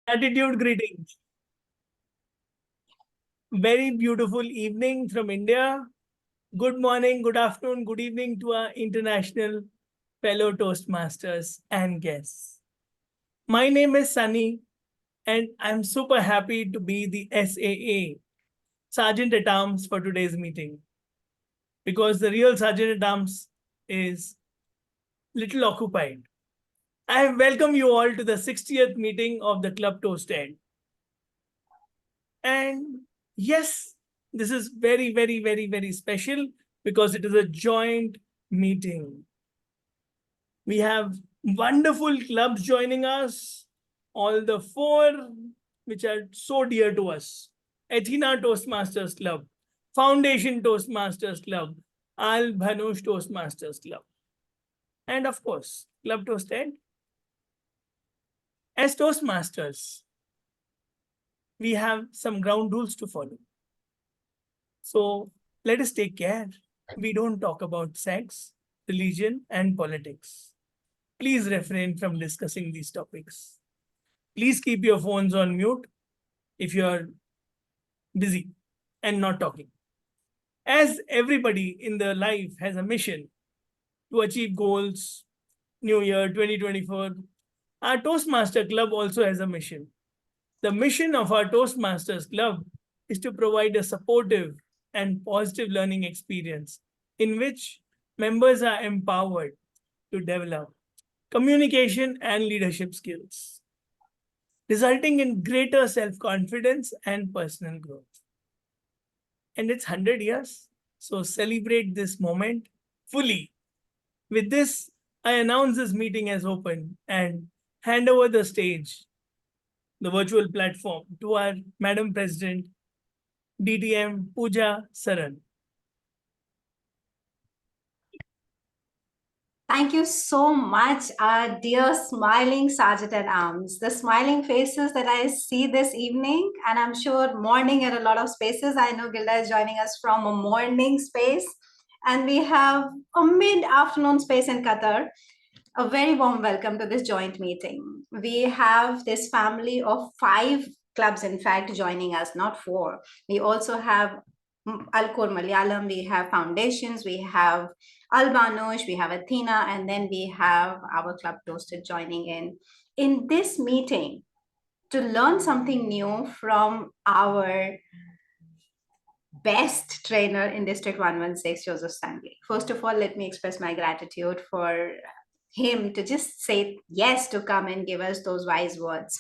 Gratitude greetings. Very beautiful evening from India. Good morning, good afternoon, good evening to our international fellow Toastmasters and guests. My name is Sunny, and I'm super happy to be the SAA, Sergeant at Arms, for today's meeting. Because the real Sergeant at Arms is little occupied. I welcome you all to the 60th meeting of the Club Toasted. And yes, this is very, very, very, very special because it is a joint meeting. We have wonderful clubs joining us, all the four which are so dear to us. Athena Toastmasters Club, Foundation Toastmasters Club, Al Bhanush Toastmasters Club, and of course, Club Toasted. As Toastmasters, we have some ground rules to follow. So let us take care. We don't talk about sex, religion, and politics. Please refrain from discussing these topics. Please keep your phones on mute if you're busy and not talking. As everybody in their life has a mission to achieve goals, New Year 2024, our Toastmaster Club also has a mission. The mission of our Toastmasters Club is to provide a supportive and positive learning experience in which members are empowered to develop communication and leadership skills, resulting in greater self-confidence and personal growth. And it's 100 years, so celebrate this moment fully. With this, I announce this meeting as open and hand over the stage, the virtual platform, to our Madam President, DTM Pooja Saran. Thank you so much, our dear smiling Sergeant at Arms. The smiling faces that I see this evening, and I'm sure morning at a lot of spaces. I know Gilda is joining us from a morning space, and we have a mid-afternoon space in Qatar. A very warm welcome to this joint meeting. We have this family of 5 clubs, in fact, joining us, not 4. We also have Alcor Malayalam, we have Foundations, we have Albanush, we have Athena, and then we have our Club Toasted joining in. In this meeting, to learn something new from our best trainer in District 116, Joseph Stanley. First of all, let me express my gratitude for him to just say yes to come and give us those wise words.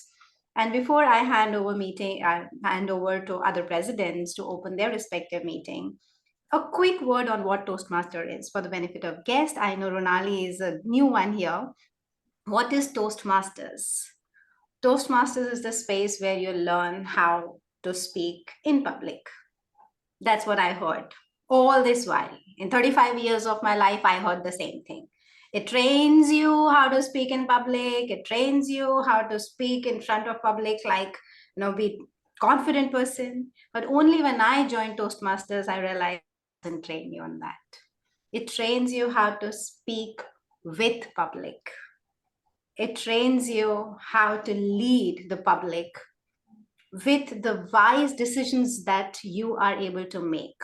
And before I hand over to other presidents to open their respective meeting, a quick word on what Toastmaster is for the benefit of guests. I know Ronali is a new one here. What is Toastmasters? Toastmasters is the space where you learn how to speak in public. That's what I heard all this while. In 35 years of my life, I heard the same thing. It trains you how to speak in public. It trains you how to speak in front of public, like, be confident person. But only when I joined Toastmasters, I realized it doesn't train you on that. It trains you how to speak with public. It trains you how to lead the public with the wise decisions that you are able to make.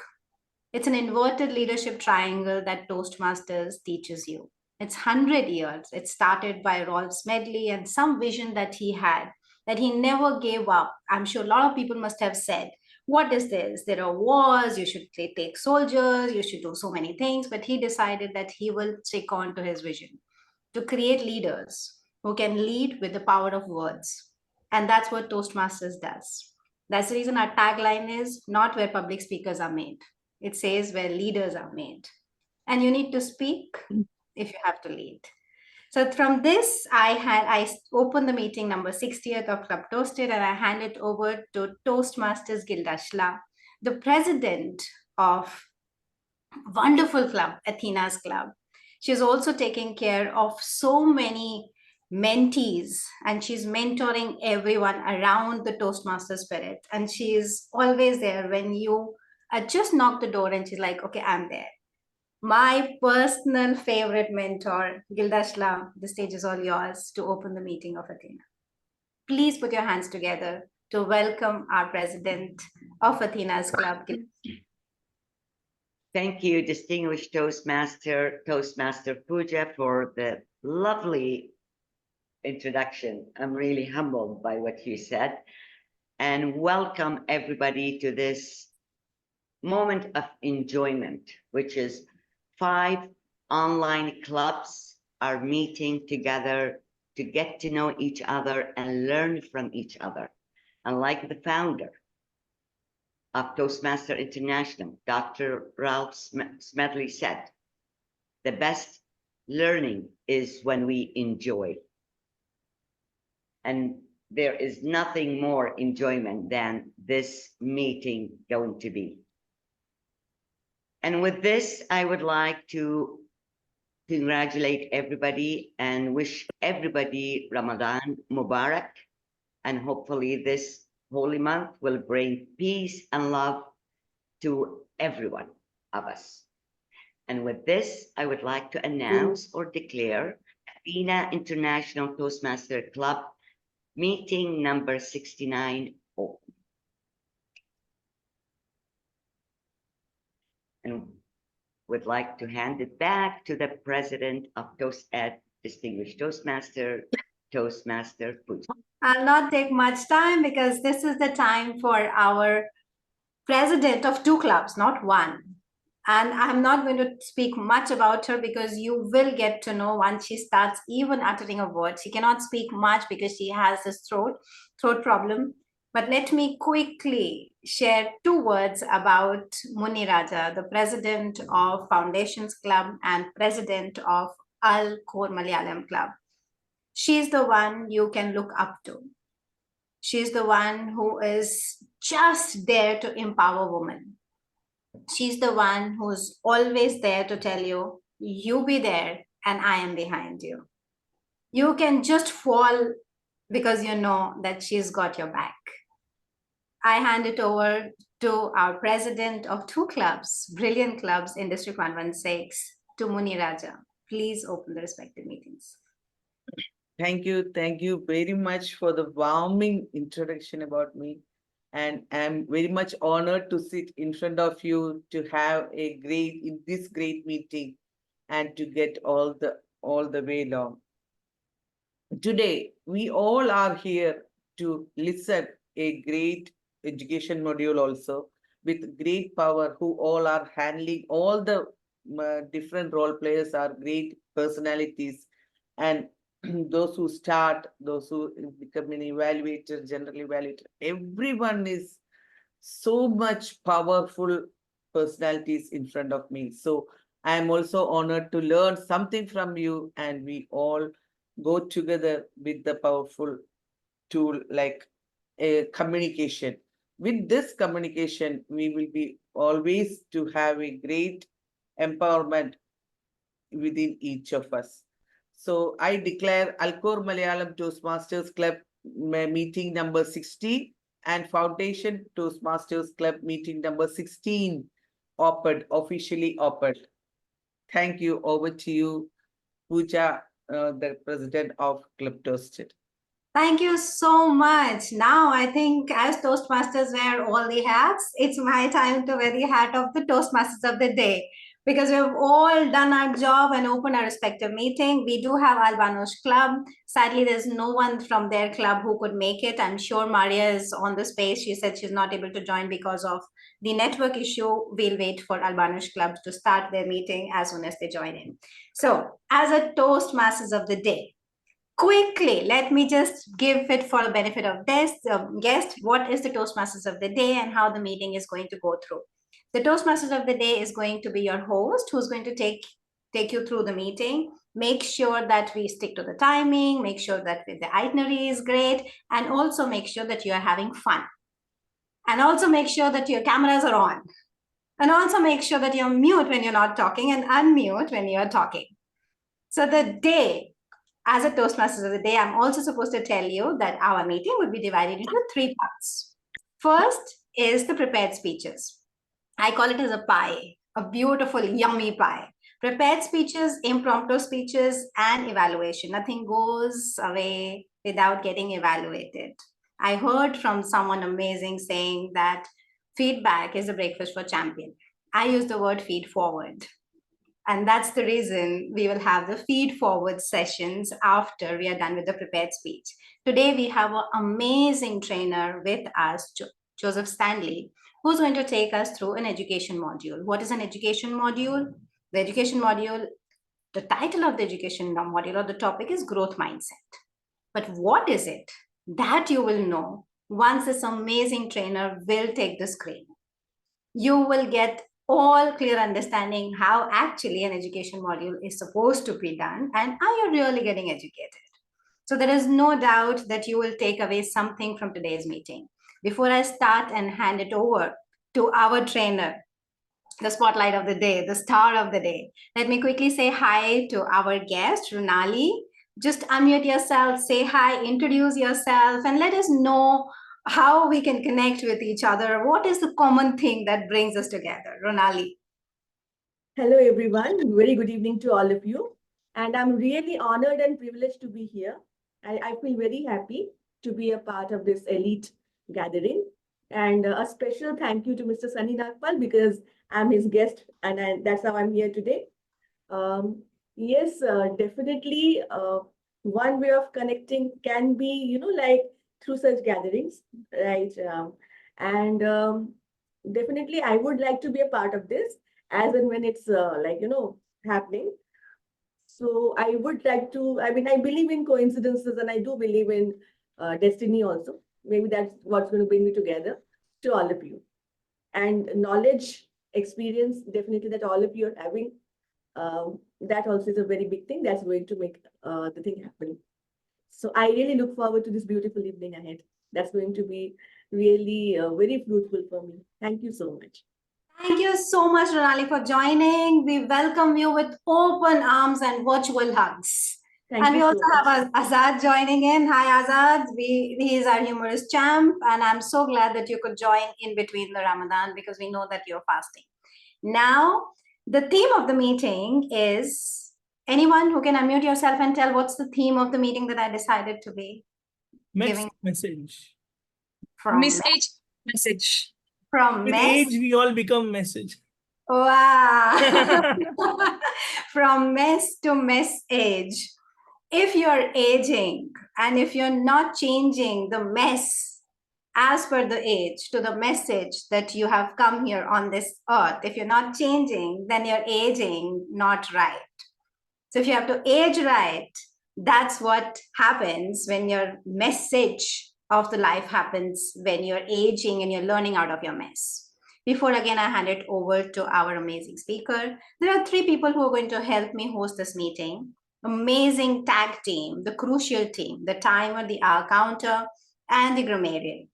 It's an inverted leadership triangle that Toastmasters teaches you. It's 100 years. It started by Rolf Smedley and some vision that he had, that he never gave up. I'm sure a lot of people must have said, what is this? There are wars, you should take soldiers, you should do so many things. But he decided that he will stick on to his vision, to create leaders who can lead with the power of words. And that's what Toastmasters does. That's the reason our tagline is not where public speakers are made. It says where leaders are made. And you need to speak if you have to lead. So from this, I opened the meeting number 60th of Club Toasted, and I hand it over to Toastmasters Gilda Shla, the president of wonderful club, Athena's Club. She's also taking care of so many mentees, and she's mentoring everyone around the Toastmaster spirit. And she's always there when you just knock the door and she's like, okay, I'm there. My personal favorite mentor, Gilda Shla, the stage is all yours to open the meeting of Athena. please put your hands together to welcome our president of Athena's Club. Thank you, distinguished Toastmaster Pooja, for the lovely introduction. I'm really humbled by what you said. And welcome everybody to this moment of enjoyment, which is 5 online clubs are meeting together to get to know each other and learn from each other. And like the founder of Toastmaster International, Dr. Ralph Smedley said, the best learning is when we enjoy. And there is nothing more enjoyment than this meeting going to be. And with this, I would like to congratulate everybody and wish everybody Ramadan Mubarak. And hopefully this holy month will bring peace and love to everyone of us. And with this, I would like to announce or declare Athena International Toastmaster Club meeting number 69 open. And would like to hand it back to the president of ToastEd, distinguished Toastmaster Pooja. I'll not take much time because this is the time for our president of 2 clubs, not 1. And I'm not going to speak much about her because you will get to know once she starts even uttering a word. She cannot speak much because she has this throat problem. But let me quickly share 2 words about Muni Raja, the president of Foundations Club and president of Al Khor Malayalam Club. She's the one you can look up to. She's the one who is just there to empower women. She's the one who's always there to tell you, you be there and I am behind you. You can just fall because you know that she's got your back. I hand it over to our president of 2 clubs, brilliant clubs in District 116, to Muni Raja. Please open the respective meetings. Thank you very much for the warming introduction about me. And I'm very much honored to sit in front of you to have this great meeting and to get all the way along. Today, we all are here to listen a great education module also with great power, who all are handling all the different role players are great personalities, and those who start, those who become an evaluator, general evaluator, everyone is so much powerful personalities in front of me. So I am also honored to learn something from you, and we all go together with the powerful tool like a communication. With this communication, we will be always to have a great empowerment within each of us. So I declare Al Khor Malayalam Toastmasters Club meeting number 60 and Foundation Toastmasters Club meeting number 16 opened, officially opened. Thank you. Over to you, Pooja, the president of Club Toasted. Thank you so much. Now, I think as Toastmasters wear all the hats, it's my time to wear the hat of the Toastmasters of the day, because we have all done our job and opened our respective meeting. We do have Albanos Club. Sadly, there's no one from their club who could make it. I'm sure Maria is on the space. She said she's not able to join because of the network issue. We'll wait for Albanos Club to start their meeting as soon as they join in. So, as a Toastmasters of the day, quickly, let me just give it for the benefit of this guest, what is the Toastmasters of the day and how the meeting is going to go through. The Toastmasters of the day is going to be your host, who's going to take you through the meeting. Make sure that we stick to the timing, make sure that the itinerary is great, and also make sure that you are having fun. And also make sure that your cameras are on. And also make sure that you're mute when you're not talking and unmute when you're talking. So the day, as a Toastmasters of the day, I'm also supposed to tell you that our meeting would be divided into 3 parts. First is the prepared speeches. I call it as a pie, a beautiful, yummy pie. Prepared speeches, impromptu speeches, and evaluation. Nothing goes away without getting evaluated. I heard from someone amazing saying that feedback is a breakfast for champion. I use the word feed forward. And that's the reason we will have the feed forward sessions after we are done with the prepared speech. Today, we have an amazing trainer with us, Joseph Stanley, who's going to take us through an education module. What is an education module? The education module, the title of the education module or the topic is growth mindset. But what is it? That you will know once this amazing trainer will take the screen. You will get all clear understanding how actually an education module is supposed to be done and are you really getting educated. So there is no doubt that you will take away something from today's meeting. Before I start and hand it over to our trainer, the spotlight of the day, the star of the day, let me quickly say hi to our guest, Runali. Just unmute yourself, say hi, introduce yourself, and let us know how we can connect with each other. What is the common thing that brings us together? Runali. Hello, everyone. Very good evening to all of you. And I'm really honored and privileged to be here. I feel very happy to be a part of this elite gathering. And a special thank you to Mr. Sunny Nagpal because I'm his guest and that's how I'm here today. Yes, definitely one way of connecting can be, like through such gatherings, right? Definitely I would like to be a part of this as and when it's happening. So I would like to, I believe in coincidences and I do believe in destiny also. Maybe that's what's going to bring me together to all of you. And knowledge, experience, definitely that all of you are having, that also is a very big thing that's going to make the thing happen. So I really look forward to this beautiful evening ahead. That's going to be really very fruitful for me. Thank you so much. Thank you so much, Runali, for joining. We welcome you with open arms and virtual hugs. Thank and you we also so much. have Azad joining in. Hi, Azad. He is our humorous champ, and I'm so glad that you could join in between the Ramadan because we know that you're fasting. Now, the theme of the meeting is anyone who can unmute yourself and tell what's the theme of the meeting that I decided to be giving Message. from Message. from With mess. age, we all become message. Wow. From mess to message. If you're aging and if you're not changing the mess as per the age to the message that you have come here on this earth, if you're not changing, then you're aging not right. So if you have to age right, that's what happens when your message of the life happens when you're aging and you're learning out of your mess. Before again, I hand it over to our amazing speaker. There are 3 people who are going to help me host this meeting. Amazing tag team, the crucial team, the timer, the hour counter, and the grammarian.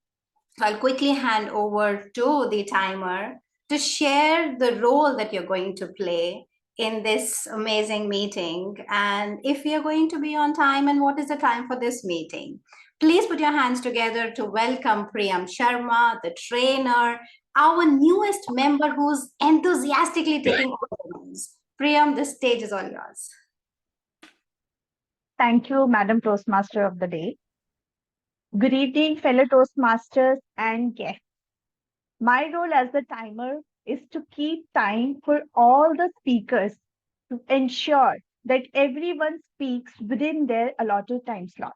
So I'll quickly hand over to the timer to share the role that you're going to play in this amazing meeting. And if we are going to be on time and what is the time for this meeting. Please put your hands together to welcome Priyam Sharma, the trainer, our newest member who's enthusiastically taking over. Priyam, the stage is all yours. Thank you, Madam Toastmaster of the day. Good evening, fellow Toastmasters and guests. My role as the timer is to keep time for all the speakers to ensure that everyone speaks within their allotted time slot.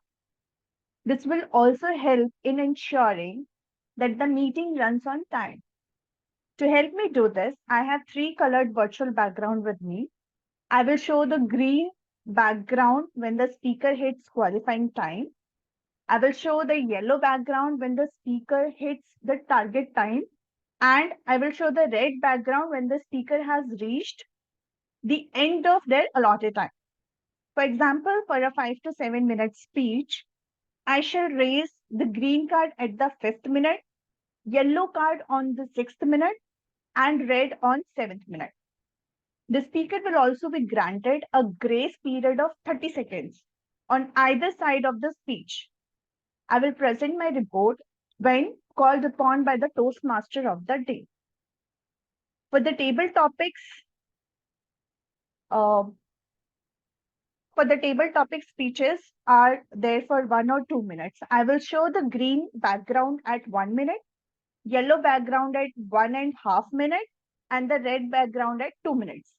This will also help in ensuring that the meeting runs on time. To help me do this, I have 3 colored virtual background with me. I will show the green background when the speaker hits qualifying time. I will show the yellow background when the speaker hits the target time. And I will show the red background when the speaker has reached the end of their allotted time. For example, for a 5 to 7 minute speech, I shall raise the green card at the 5th minute, yellow card on the 6th minute, and red on 7th minute. The speaker will also be granted a grace period of 30 seconds on either side of the speech. I will present my report when called upon by the Toastmaster of the day. For the table topics, for the table topic speeches are there for 1 or 2 minutes. I will show the green background at 1 minute, yellow background at 1.5 minutes, and the red background at 2 minutes.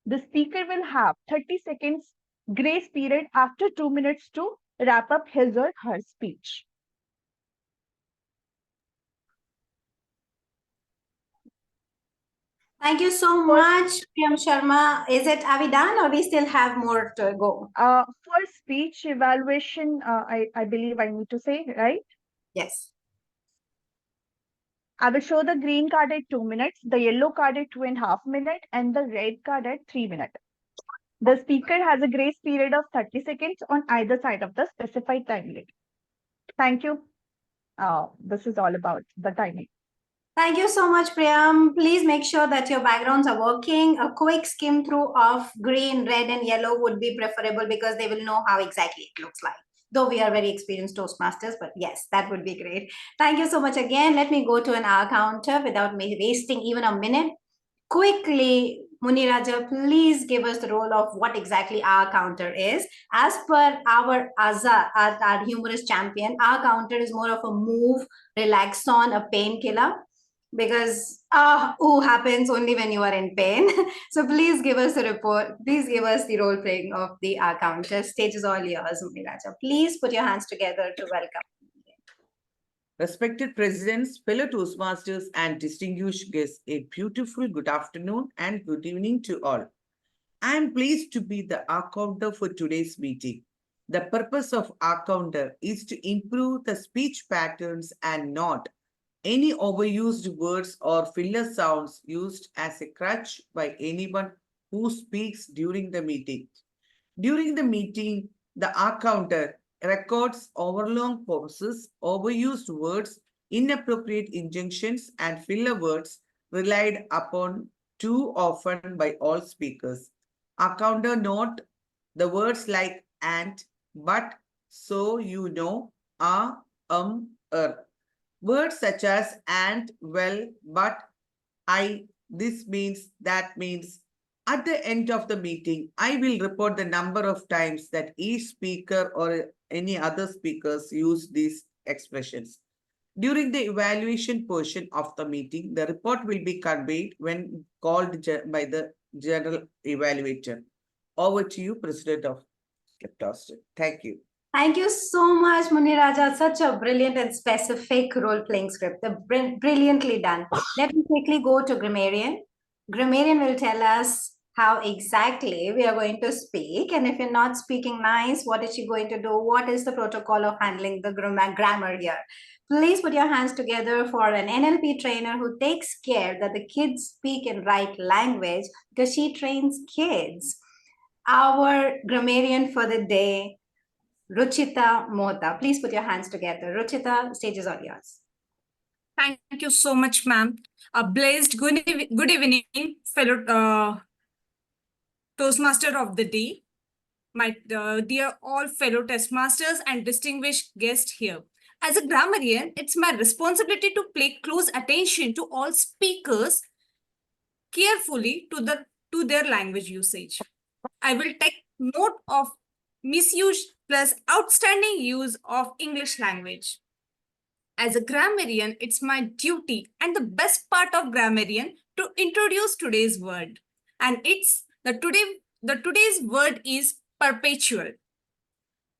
The speaker will have 30 seconds grace period after 2 minutes to wrap up his or her speech. Thank you so much, Priyam Sharma. Are we done or we still have more to go? For speech evaluation, I believe I need to say, right? Yes. I will show the green card at 2 minutes, the yellow card at 2.5 minutes, and the red card at 3 minutes. The speaker has a grace period of 30 seconds on either side of the specified time limit. Thank you. This is all about the timing. Thank you so much, Priyam. Please make sure that your backgrounds are working. A quick skim through of green, red, and yellow would be preferable because they will know how exactly it looks like. Though we are very experienced Toastmasters, but yes, that would be great. Thank you so much again. Let me go to an hour counter without me wasting even a minute. Quickly, Muniraja, please give us the role of what exactly our counter is. As per our Azza, our humorous champion, our counter is more of a move, relax on, a painkiller. Because happens only when you are in pain. So please give us the report. Please give us the role playing of the counter. Stage is all yours, Muniraja. Please put your hands together to welcome. Respected presidents, fellow Toastmasters, and distinguished guests, a beautiful good afternoon and good evening to all. I am pleased to be the counter for today's meeting. The purpose of counter is to improve the speech patterns and not any overused words or filler sounds used as a crutch by anyone who speaks during the meeting. During the meeting, the counter records overlong pauses, overused words, inappropriate injunctions, and filler words relied upon too often by all speakers. Counter note the words like and, but, so, you know, Words such as and, well, but, I, this means, that means. At the end of the meeting, I will report the number of times that each speaker or any other speakers use these expressions. During the evaluation portion of the meeting, the report will be conveyed when called by the general evaluator. Over to you, President of Toastmasters. Thank you. Thank you so much, Muniraja. Such a brilliant and specific role-playing script. Brilliantly done. Let me quickly go to Grammarian. Grammarian will tell us how exactly we are going to speak. And if you're not speaking nice, what is she going to do? What is the protocol of handling the grammar here? Please put your hands together for an NLP trainer who takes care that the kids speak in right language because she trains kids. Our grammarian for the day, Ruchita Mohta. Please put your hands together. Ruchita, stage is all yours. Thank you so much, ma'am. A blessed good evening, fellow Toastmaster of the day, my dear all fellow Toastmasters and distinguished guests here. As a grammarian, it's my responsibility to pay close attention to all speakers carefully to their language usage. I will take note of misuse plus outstanding use of English language. As a grammarian, it's my duty and the best part of grammarian to introduce today's word. And today's word is perpetual,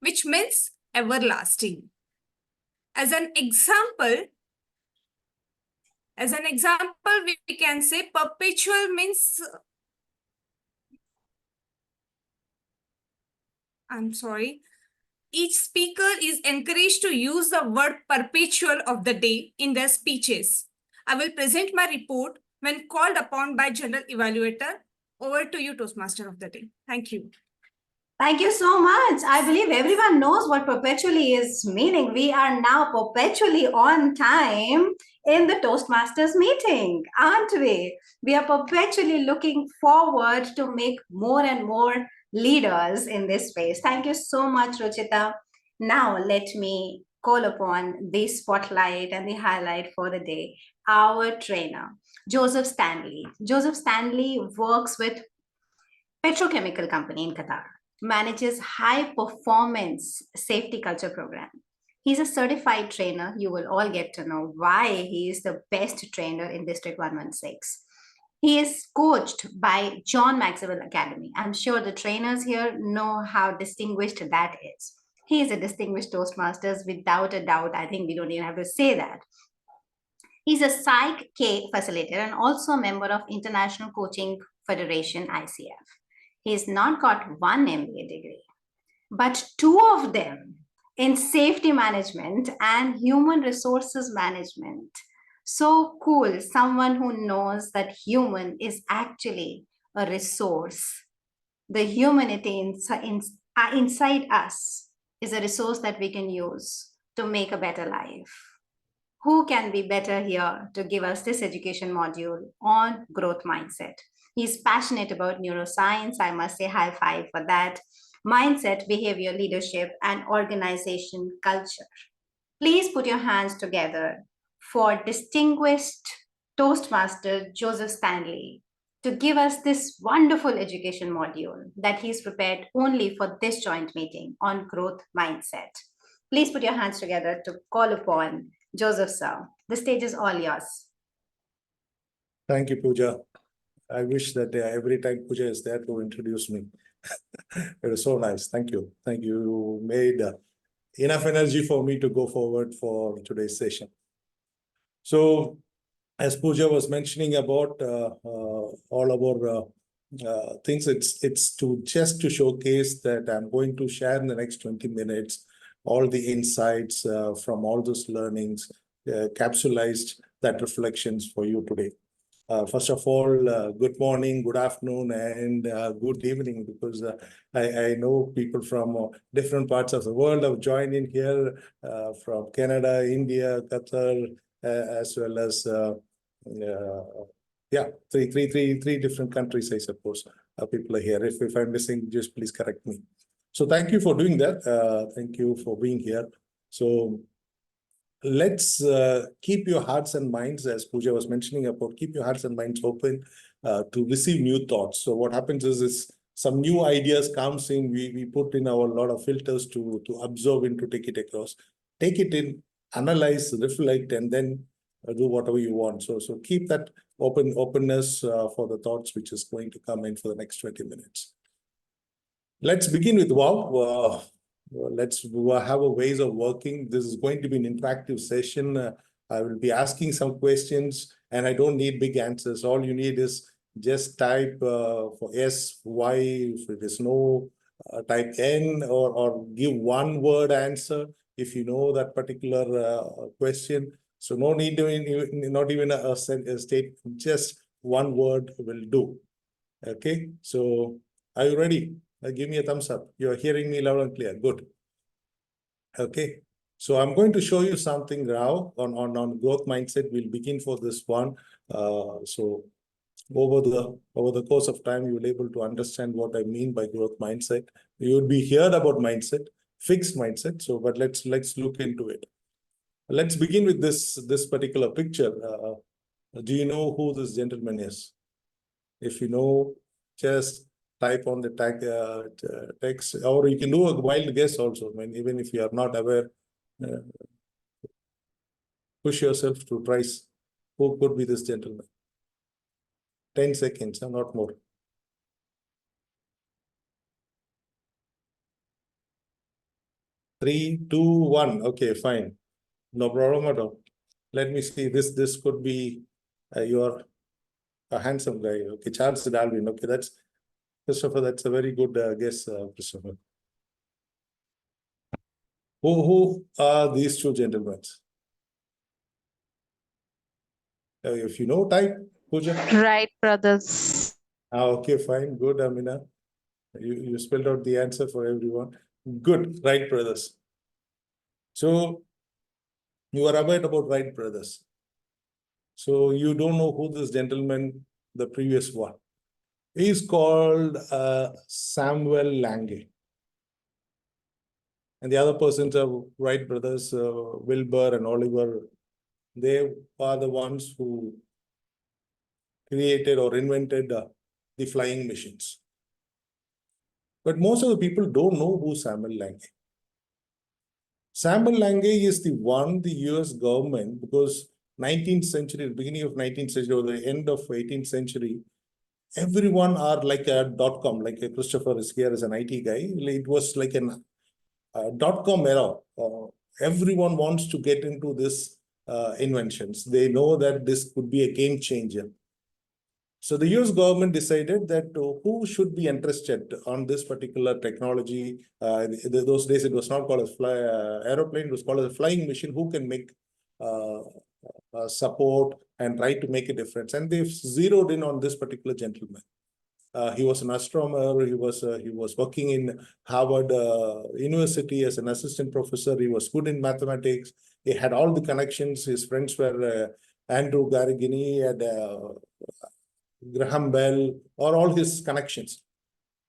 which means everlasting. As an example, we can say perpetual means each speaker is encouraged to use the word perpetual of the day in their speeches. I will present my report when called upon by General Evaluator. Over to you, Toastmaster of the day. Thank you. Thank you so much. I believe everyone knows what perpetually is meaning. We are now perpetually on time in the Toastmasters meeting, aren't we? We are perpetually looking forward to make more and more leaders in this space. Thank you so much, Ruchita. Now let me call upon the spotlight and the highlight for the day, our trainer, Joseph Stanley. Joseph Stanley works with petrochemical company in Qatar. manages high performance safety culture program. He's a certified trainer. You will all get to know why he is the best trainer in District 116. He is coached by John Maxwell Academy. I'm sure the trainers here know how distinguished that is. He is a distinguished Toastmasters without a doubt. I think we don't even have to say that. He's a PSYCH-K facilitator and also a member of International Coaching Federation, ICF. He's not got one MBA degree, but two of them in safety management and human resources management. So cool, someone who knows that human is actually a resource. The humanity inside us is a resource that we can use to make a better life. Who can be better here to give us this education module on growth mindset? He's passionate about neuroscience. I must say high five for that. Mindset, behavior, leadership, and organization culture. Please put your hands together for distinguished Toastmaster Joseph Stanley to give us this wonderful education module that he's prepared only for this joint meeting on growth mindset. Please put your hands together to call upon Joseph, sir. The stage is all yours. Thank you, Pooja. I wish that every time Pooja is there to introduce me. It was so nice. Thank you. Thank you. You made enough energy for me to go forward for today's session. So, as Pooja was mentioning about all our things, it's just to showcase that I'm going to share in the next 20 minutes all the insights from all those learnings, capsulized that reflections for you today. First of all, good morning, good afternoon, and good evening, because I know people from different parts of the world have joined in here, from Canada, India, Qatar, as well as three different countries, I suppose. People are here. If I'm missing, just please correct me. So thank you for doing that. Thank you for being here. So let's keep your hearts and minds, as Pooja was mentioning about, keep your hearts and minds open to receive new thoughts. So what happens is some new ideas comes in, we put in our lot of filters to absorb and to take it across. Take it in, analyze, reflect, and then do whatever you want. So keep that openness for the thoughts which is going to come in for the next 20 minutes. Let's begin with wow. Let's have a ways of working. This is going to be an interactive session. I will be asking some questions, and I don't need big answers. All you need is just type for yes, Y. If it is no, type N, or give one word answer if you know that particular question. So no need to not even a state. Just one word will do. Okay. So are you ready? Give me a thumbs up. You're hearing me loud and clear. Good. Okay. So I'm going to show you something now on growth mindset. We'll begin for this one. So over the course of time, you will be able to understand what I mean by growth mindset. You would be heard about mindset, fixed mindset. So, but let's look into it. Let's begin with this particular picture. Do you know who this gentleman is? If you know, just type on the text, or you can do a wild guess also. I mean, even if you are not aware, push yourself to try who could be this gentleman. 10 seconds, or not more. 3, 2, 1. Okay, fine. No problem at all. Let me see. This could be your a handsome guy. Okay, Charles Darwin. Okay, that's Christopher. That's a very good guess, Christopher. Who are these two gentlemen? If you know, type. Pooja. Wright brothers. Okay, fine. Good, Amina. You spelled out the answer for everyone. Good, Wright brothers. So you are aware about Wright brothers. So you don't know who this gentleman, the previous one. He is called Samuel Lange. And the other persons are Wright brothers, Wilbur and Oliver. They are the ones who created or invented the flying machines. But most of the people don't know who Samuel Lange. Samuel Lange is the one the US government, because 19th century, beginning of 19th century or the end of 18th century, everyone are like a .com, like a Christopher is here as an IT guy. It was like an .com era. Everyone wants to get into this inventions. They know that this could be a game changer. So the US government decided that who should be interested on this particular technology. Those days it was not called a aeroplane, it was called a flying machine. Who can make support and try to make a difference? And they've zeroed in on this particular gentleman. He was an astronomer. He was working in Harvard University as an assistant professor. He was good in mathematics. He had all the connections. His friends were Andrew Garagini and Graham Bell, or all his connections.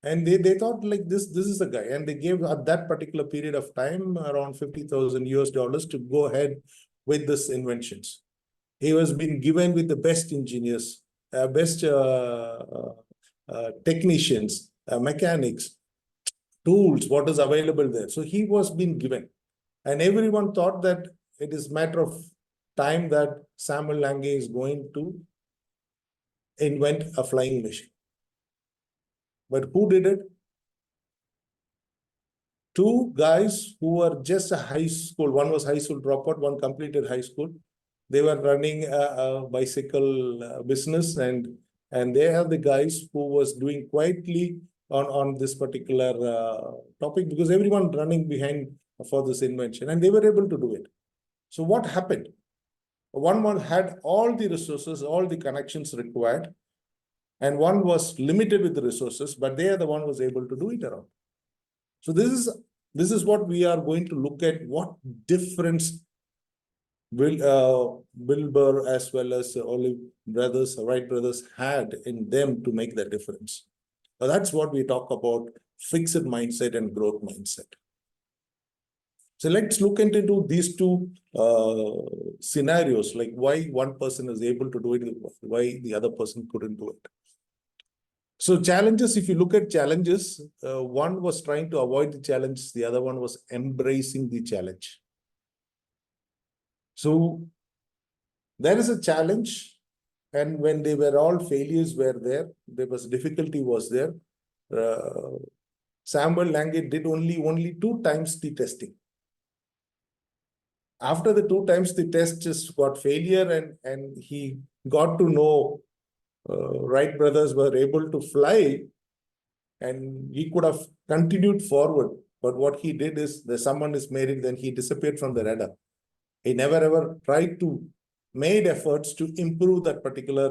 And they thought like this is the guy. And they gave at that particular period of time around $50,000 to go ahead with this inventions. He was being given with the best engineers, best technicians, mechanics, tools, what is available there. So he was being given. And everyone thought that it is a matter of time that Samuel Lange is going to invent a flying machine. But who did it? Two guys who were just a high school. One was high school dropout, one completed high school. They were running a bicycle business, and they are the guys who was doing quietly on this particular topic, because everyone running behind for this invention, and they were able to do it. So what happened? One had all the resources, all the connections required, and one was limited with the resources, but they are the one who was able to do it around. So this is what we are going to look at. What difference Wilbur as well as Olive brothers, Wright brothers had in them to make that difference. Now that's what we talk about: fixed mindset and growth mindset. So let's look into these two scenarios, like why one person is able to do it, why the other person couldn't do it. So challenges, if you look at challenges, one was trying to avoid the challenge, the other one was embracing the challenge. So there is a challenge, and when they were all failures were there was difficulty was there. Samuel Lange did only 2 times the testing. After the 2 times the test just got failure, and he got to know Wright brothers were able to fly, and he could have continued forward. But what he did is, someone is married, then he disappeared from the radar. He never ever tried to made efforts to improve that particular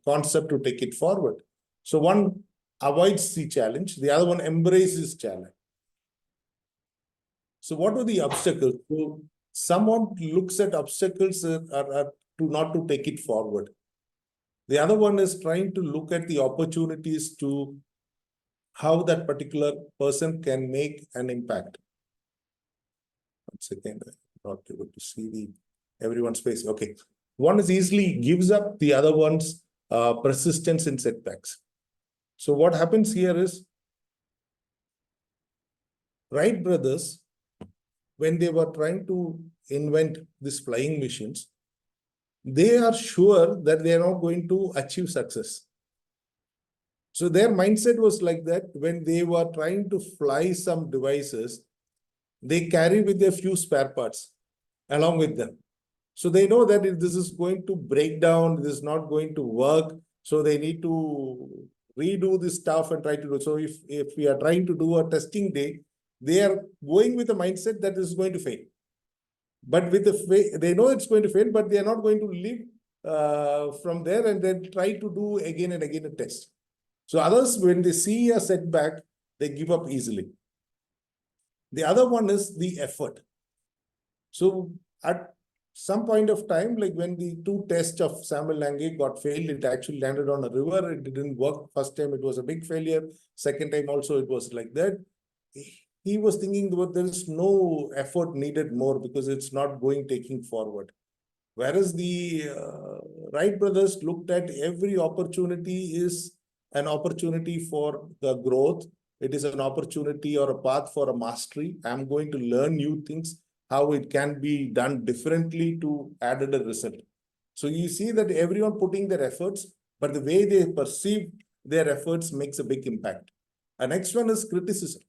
concept to take it forward. So one avoids the challenge, the other one embraces challenge. So what were the obstacles? So someone looks at obstacles to not to take it forward. The other one is trying to look at the opportunities to how that particular person can make an impact. Once again, I'm not able to see everyone's face. Okay. One is easily gives up, the other one's persistence in setbacks. So what happens here is, Wright brothers, when they were trying to invent these flying machines, they are sure that they are not going to achieve success. So their mindset was like that. When they were trying to fly some devices, they carry with a few spare parts along with them. So they know that if this is going to break down, this is not going to work. So they need to redo this stuff and try to do. So if we are trying to do a testing day, they are going with a mindset that this is going to fail. But with they know it's going to fail, but they are not going to leave from there and then try to do again and again a test. So others, when they see a setback, they give up easily. The other one is the effort. So at some point of time, like when the 2 tests of Samuel Lange got failed, it actually landed on a river. It didn't work. First time it was a big failure. Second time also it was like that. He was thinking that there is no effort needed more because it's not taking forward. Whereas the Wright brothers looked at every opportunity is an opportunity for the growth, It is an opportunity or a path for a mastery. I'm going to learn new things, how it can be done differently to added a result. So you see that everyone putting their efforts, but the way they perceive their efforts makes a big impact. And next one is criticism.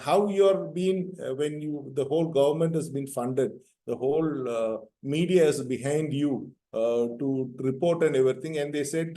How you're being, when the whole government has been funded, the whole media is behind you to report and everything. And they said,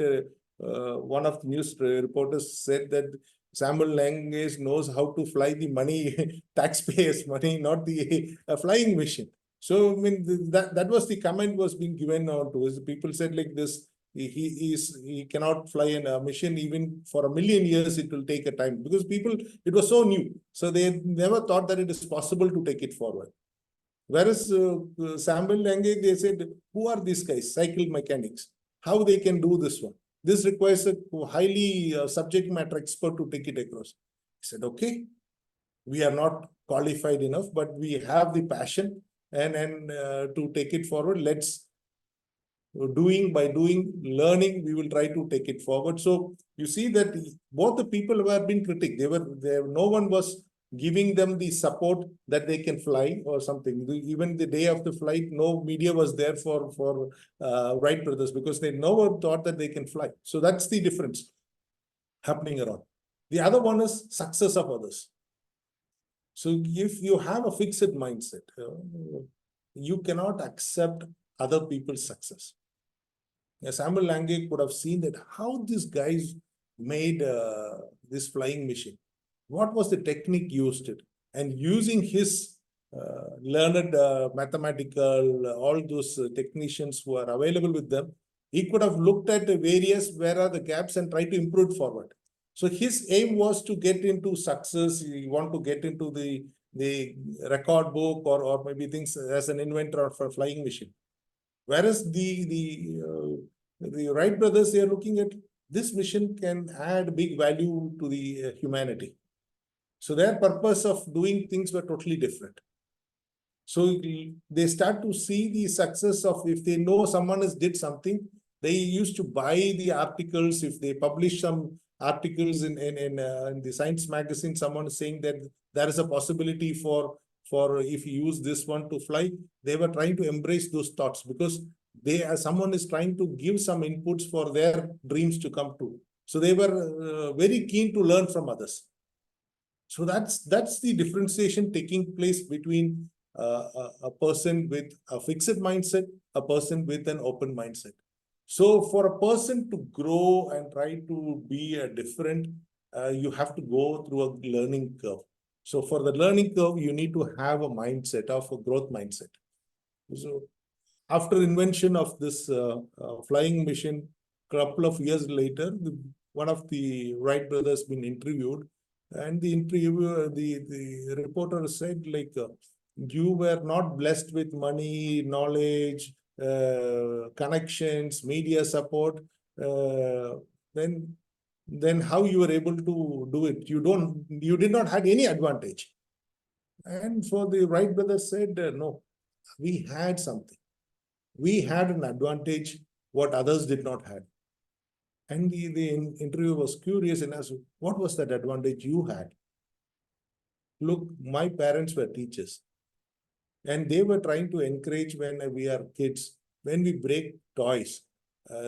one of the news reporters said that Samuel Lange knows how to fly the money, taxpayers' money, not the flying machine. So, I mean, that was the comment was being given out to us. People said like this, he cannot fly in a machine even for 1,000,000 years. It will take a time because people, it was so new. So they never thought that it is possible to take it forward. Whereas Samuel Lange, they said, who are these guys? Cycle mechanics. How they can do this one? This requires a highly subject matter expert to take it across. He said, okay, we are not qualified enough, but we have the passion and to take it forward. Let's by doing, learning, we will try to take it forward. So you see that both the people were being critiqued. No one was giving them the support that they can fly or something. Even the day of the flight, no media was there for Wright brothers because they never thought that they can fly. So that's the difference happening around. The other one is success of others. So if you have a fixed mindset, you cannot accept other people's success. Samuel Lange could have seen that how these guys made this flying machine. What was the technique used it? And using his learned mathematical, all those technicians who are available with them, he could have looked at the various, where are the gaps and try to improve forward. So his aim was to get into success. He want to get into the record book or maybe things as an inventor of a flying machine. Whereas the Wright brothers, they are looking at this mission can add big value to the humanity. So their purpose of doing things were totally different. So they start to see the success of, if they know someone has did something, they used to buy the articles. If they publish some articles in the science magazine, someone is saying that there is a possibility for if you use this one to fly, they were trying to embrace those thoughts because someone is trying to give some inputs for their dreams to come true. So they were very keen to learn from others. So that's the differentiation taking place between a person with a fixed mindset, a person with an open mindset. So for a person to grow and try to be different, you have to go through a learning curve. So for the learning curve, you need to have a mindset of a growth mindset. So after the invention of this flying machine, a couple of years later, one of the Wright brothers been interviewed, and the interviewer, the reporter said, like, you were not blessed with money, knowledge, connections, media support, then how you were able to do it? You did not have any advantage. And for the Wright brothers said, no, we had something. We had an advantage what others did not have. And the interviewer was curious and asked, what was that advantage you had? Look, my parents were teachers. And they were trying to encourage when we are kids, when we break toys,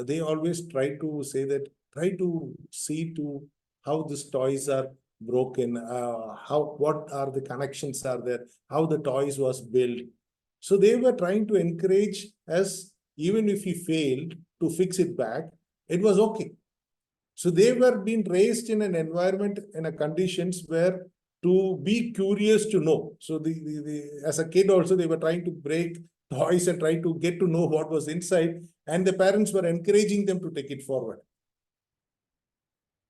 they always try to say that, try to see to how these toys are broken, what are the connections are there, how the toys was built. So they were trying to encourage us, even if we failed to fix it back, it was okay. So they were being raised in an environment, in a conditions where to be curious to know. So as a kid also, they were trying to break toys and try to get to know what was inside. And the parents were encouraging them to take it forward.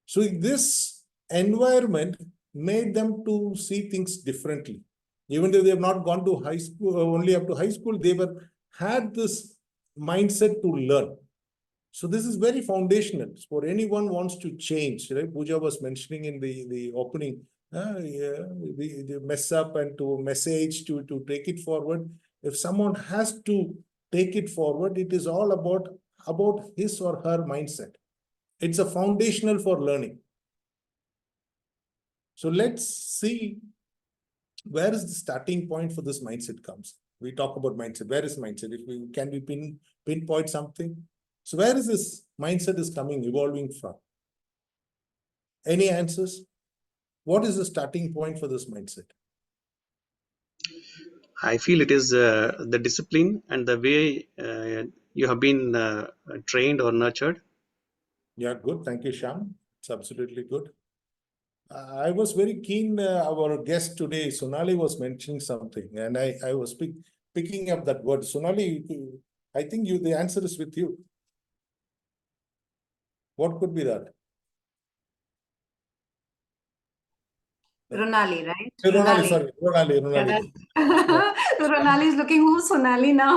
So this environment made them to see things differently. Even though they have not gone to high school, only up to high school, they had this mindset to learn. So this is very foundational for anyone who wants to change. Right? Pooja was mentioning in the opening, the mess up and to message to take it forward. If someone has to take it forward, it is all about his or her mindset. It's a foundational for learning. So let's see where is the starting point for this mindset comes. We talk about mindset. Where is mindset? If we can we pinpoint something? So where is this mindset is coming, evolving from? Any answers? What is the starting point for this mindset? I feel it is the discipline and the way you have been trained or nurtured. Yeah, good. Thank you, Shyam. It's absolutely good. I was very keen. Our guest today, Sonali, was mentioning something, and I was picking up that word. Sonali, I think the answer is with you. What could be that? Ronali, right? Ronali, sorry. Ronali. Yeah. Ronali is looking who's Sonali now.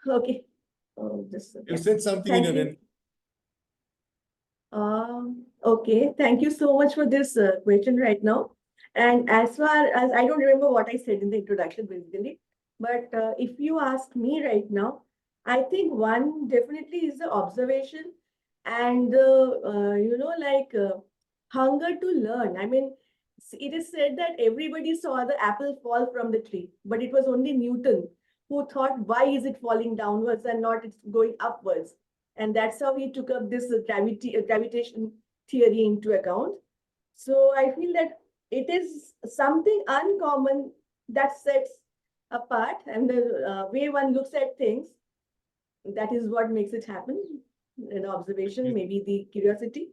Okay. Oh, just You said something in Thank your you. Okay, thank you so much for this question right now. And as far as I don't remember what I said in the introduction, basically, but if you ask me right now, I think one definitely is the observation and the hunger to learn. I mean, it is said that everybody saw the apple fall from the tree, but it was only Newton who thought, why is it falling downwards and not it's going upwards? And that's how he took up this gravitation theory into account. So I feel that it is something uncommon that sets apart, and the way one looks at things, that is what makes it happen. An observation, maybe the curiosity.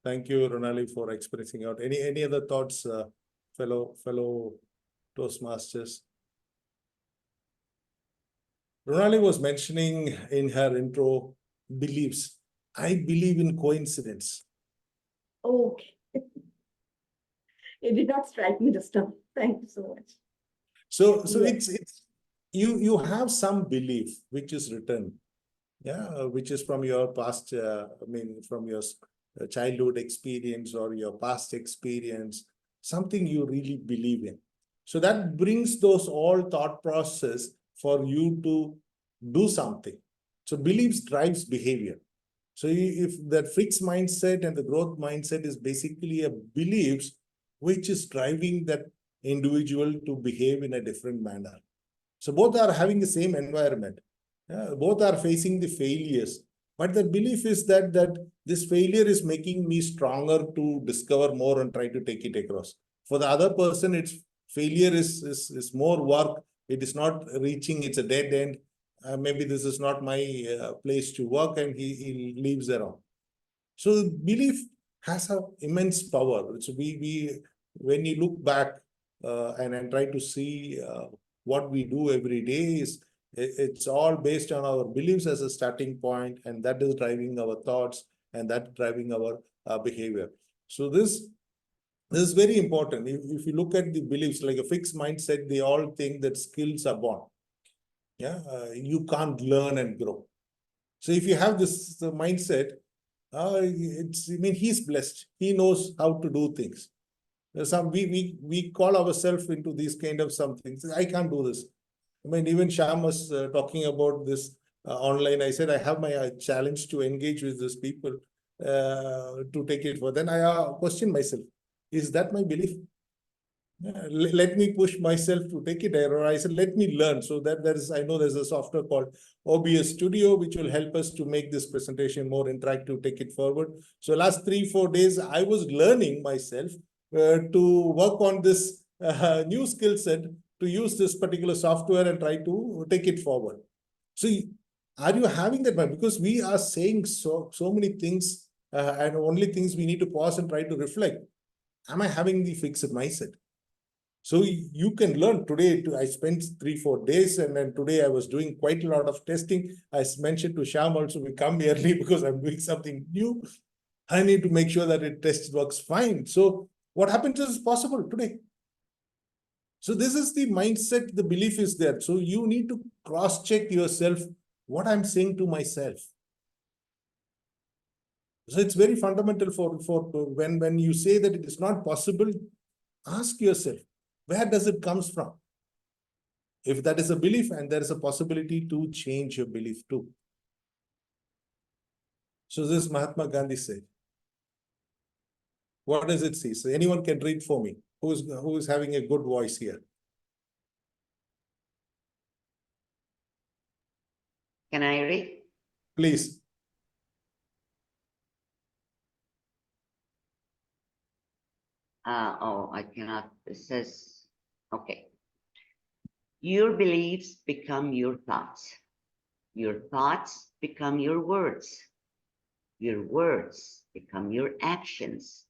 Thank you, Ronali, for expressing out. Any other thoughts, fellow Toastmasters? Ronali was mentioning in her intro beliefs. I believe in coincidence. Okay. It did not strike me this time. Thank you so much. So Yes. it's you have some belief which is written, which is from your past. From your childhood experience or your past experience, something you really believe in. So that brings those all thought process for you to do something. So beliefs drives behavior. So if that fixed mindset and the growth mindset is basically a beliefs which is driving that individual to behave in a different manner. So both are having the same environment. Both are facing the failures. But the belief is that this failure is making me stronger to discover more and try to take it across. For the other person, it's failure is more work. It is not reaching, it's a dead end. Maybe this is not my place to work, and he leaves around. So belief has an immense power. So we when you look back and try to see what we do every day, it's all based on our beliefs as a starting point, and that is driving our thoughts and that driving our behavior. So this is very important. If you look at the beliefs, like a fixed mindset, they all think that skills are born. You can't learn and grow. So if you have this mindset, he's blessed. He knows how to do things. We call ourselves into these kind of some things. I can't do this. Even Shyam was talking about this online. I said I have my challenge to engage with these people to take it for. Then I question myself: is that my belief? Let me push myself to take it. Or I said, let me learn. So that I know there's a software called OBS Studio, which will help us to make this presentation more interactive, take it forward. So last 3-4 days, I was learning myself to work on this new skill set, to use this particular software and try to take it forward. So are you having that mind? Because we are saying so many things and only things we need to pause and try to reflect. Am I having the fixed mindset? So you can learn today. I spent 3-4 days, and then today I was doing quite a lot of testing. I mentioned to Shyam also, we come early because I'm doing something new. I need to make sure that it test works fine. So what happens is possible today. So this is the mindset, the belief is there. So you need to cross-check yourself, what I'm saying to myself. So it's very fundamental for when you say that it is not possible, ask yourself, where does it comes from? If that is a belief, and there is a possibility to change your belief too. So this Mahatma Gandhi said, What does it say? So anyone can read for me. Who is having a good voice here? Can I read? Please. Oh, I cannot. It says, okay. Your beliefs become your thoughts. Your thoughts become your words. Your words become your actions.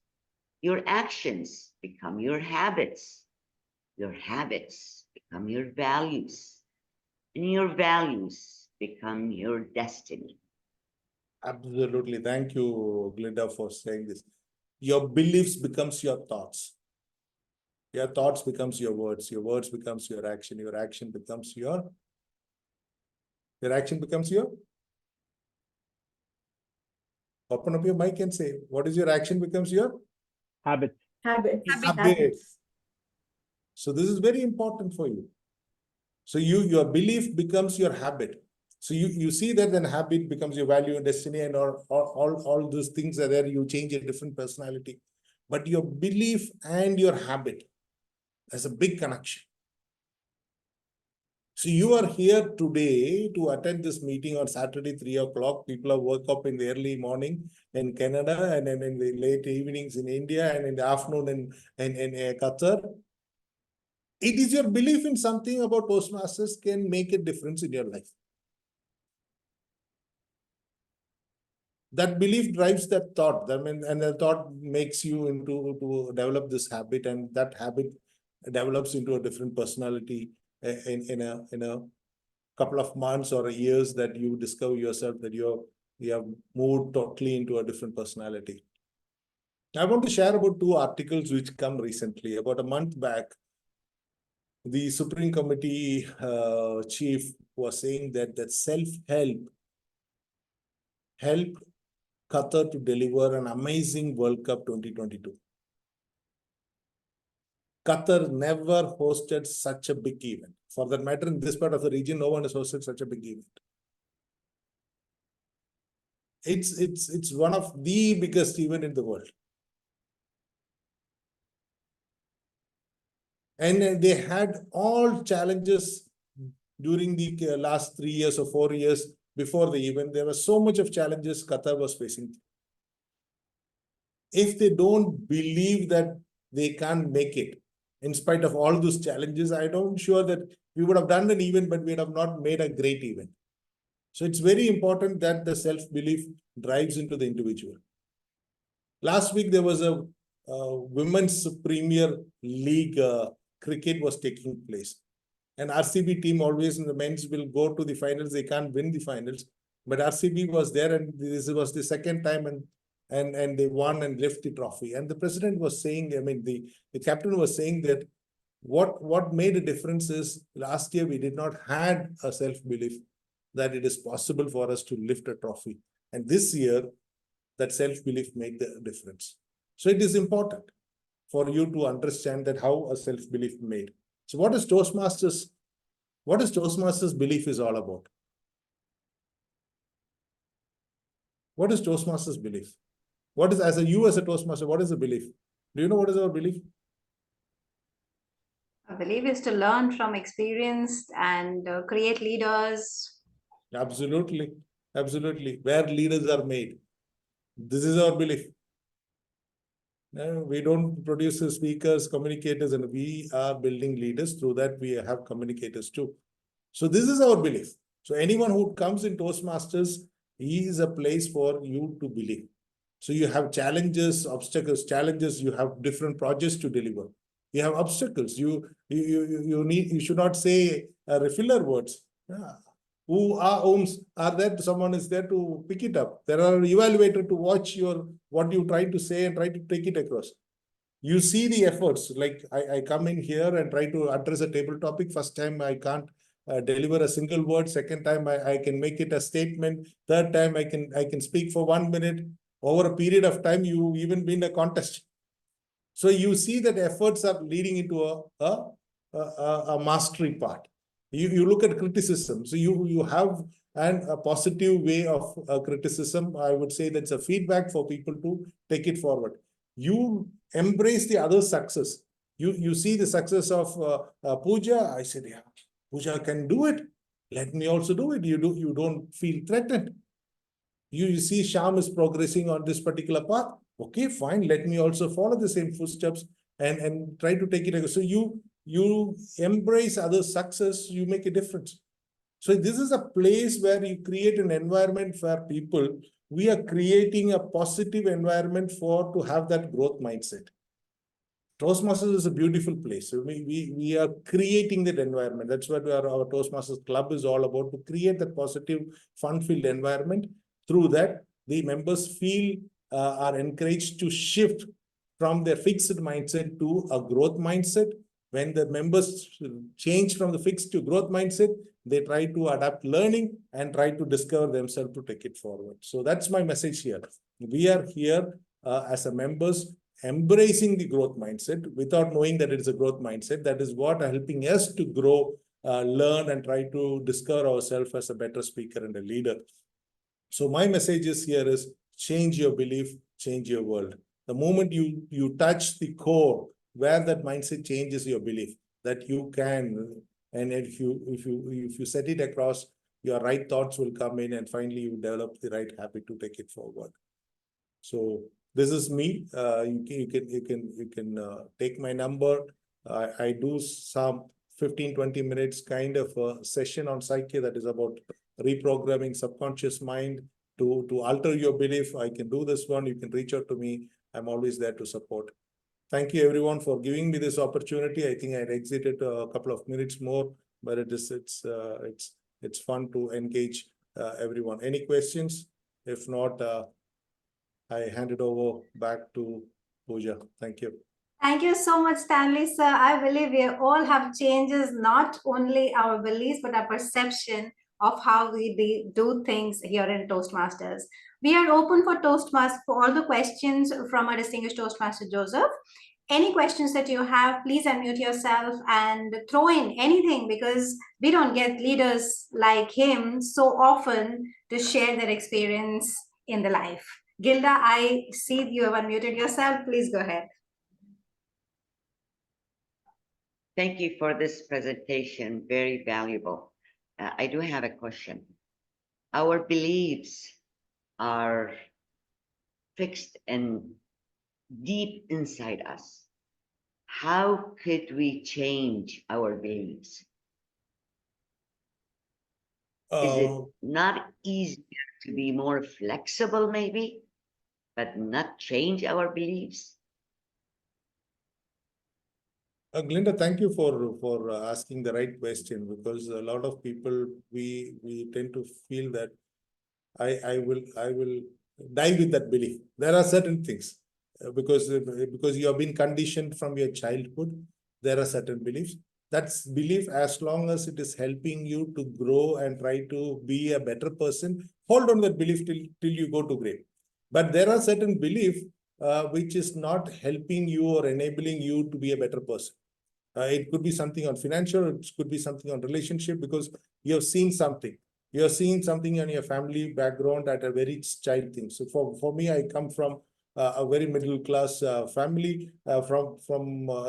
Your actions become your habits. Your habits become your values. And your values become your destiny. Absolutely. Thank you, Glinda, for saying this. Your beliefs becomes your thoughts. Your thoughts becomes your words. Your words becomes your action. Your action becomes your action becomes your. Open up your mic and say, what is your action becomes your Habits. Habits. habits. So this is very important for you. So your belief becomes your habit. So you see that then habit becomes your value and destiny, and all those things are there. You change a different personality. But your belief and your habit, there's a big connection. So you are here today to attend this meeting on Saturday, 3 o'clock. People are woke up in the early morning in Canada, and then in the late evenings in India, and in the afternoon in Qatar. It is your belief in something about Toastmasters can make a difference in your life. That belief drives that thought. I mean, and the thought makes you to develop this habit, and that habit develops into a different personality in a couple of months or years, that you discover yourself that you have moved totally into a different personality. I want to share about 2 articles which come recently. About a month back, the Supreme Committee chief was saying that self-help helped Qatar to deliver an amazing World Cup 2022. Qatar never hosted such a big event. For that matter, in this part of the region, no one has hosted such a big event. It's one of the biggest event in the world. And they had all challenges during the last 3 years or 4 years before the event. There was so much of challenges Qatar was facing. If they don't believe that they can't make it, in spite of all those challenges, I don't sure that we would have done an event, but we would have not made a great event. So it's very important that the self-belief drives into the individual. Last week, there was a Women's Premier League cricket was taking place. And RCB team always in the men's will go to the finals. They can't win the finals. But RCB was there, and this was the second time, and they won and left the trophy. And the president was saying, I mean, the captain was saying that what made a difference is last year we did not had a self-belief that it is possible for us to lift a trophy. And this year, that self-belief made the difference. So it is important for you to understand that how a self-belief made. So what is Toastmasters? What is Toastmasters belief is all about? What is Toastmasters belief? What is, as a Toastmaster, what is the belief? Do you know what is our belief? I believe is to learn from experience and create leaders. Absolutely. Absolutely. Where leaders are made. This is our belief. We don't produce speakers, communicators, and we are building leaders. Through that, we have communicators too. So this is our belief. So anyone who comes in Toastmasters, he is a place for you to believe. So you have challenges, obstacles, challenges. You have different projects to deliver. You have obstacles. You should not say refiller words. Yeah. Whom's are there? Someone is there to pick it up. There are evaluator to watch what you try to say and try to take it across. You see the efforts. Like I come in here and try to address a table topic. First time I can't deliver a single word. Second time I can make it a statement. Third time I can speak for 1 minute. Over a period of time, you even win a contest. So you see that efforts are leading into a mastery part. You look at criticism. So you have a positive way of criticism. I would say that's a feedback for people to take it forward. you embrace the other success. You see the success of Pooja. I said, yeah, Pooja can do it. Let me also do it. You don't feel threatened. You see Sham is progressing on this particular path. Okay, fine. Let me also follow the same footsteps and try to take it. So you embrace other success, you make a difference. So this is a place where you create an environment for people. We are creating a positive environment to have that growth mindset. Toastmasters is a beautiful place. So we are creating that environment. That's what our Toastmasters Club is all about, to create that positive, fun-filled environment. Through that, the members are encouraged to shift from their fixed mindset to a growth mindset. When the members change from the fixed to growth mindset, they try to adapt learning and try to discover themselves to take it forward. So that's my message here. We are here as a members, embracing the growth mindset without knowing that it's a growth mindset. That is what helping us to grow, learn, and try to discover ourselves as a better speaker and a leader. So my message is here is change your belief, change your world. The moment you touch the core where that mindset changes your belief, that you can, and if you set it across, your right thoughts will come in, and finally you develop the right habit to take it forward. So this is me. You can take my number. I do some 15-20 minutes kind of a session on Psyche that is about reprogramming subconscious mind to alter your belief. I can do this one. You can reach out to me. I'm always there to support. Thank you everyone for giving me this opportunity. I think I exited a couple of minutes more, but it's fun to engage everyone. Any questions? If not, I hand it over back to Pooja. Thank you. Thank you so much, Stanley, sir. I believe we all have changes, not only our beliefs, but our perception of how we do things here in Toastmasters. We are open for Toastmasters for all the questions from our distinguished Toastmaster, Joseph. Any questions that you have, please unmute yourself and throw in anything, because we don't get leaders like him so often to share their experience in the life. Gilda, I see you have unmuted yourself. Please go ahead. Thank you for this presentation, very valuable. I do have a question. Our beliefs are fixed and deep inside us. How could we change our beliefs? Is it not easier to be more flexible maybe, but not change our beliefs? Glinda, thank you for asking the right question, because a lot of people, we tend to feel that I will die with that belief. There are certain things because you have been conditioned from your childhood. There are certain beliefs. That's belief, as long as it is helping you to grow and try to be a better person, hold on that belief till you go to grave. But there are certain beliefs which is not helping you or enabling you to be a better person. It could be something on financial, it could be something on relationship, because you have seen something. You have seen something in your family background at a very child thing. So for me, I come from a very middle class family. From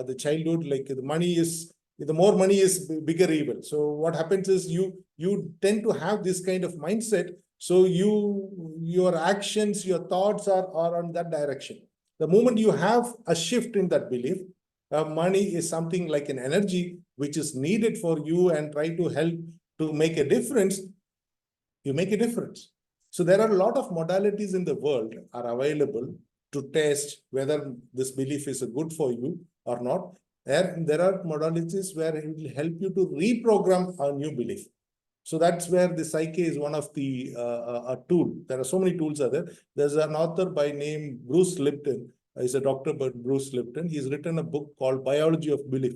the childhood, like the more money is bigger evil. So what happens is you tend to have this kind of mindset. So your actions, your thoughts are on that direction. The moment you have a shift in that belief, money is something like an energy which is needed for you, and try to help to make a difference, you make a difference. So there are a lot of modalities in the world are available to test whether this belief is good for you or not. There are modalities where it will help you to reprogram a new belief. So that's where the Psyche is one of the a tool. There are so many tools are there. There's an author by name Bruce Lipton. He's a doctor, but Bruce Lipton. He's written a book called Biology of Belief.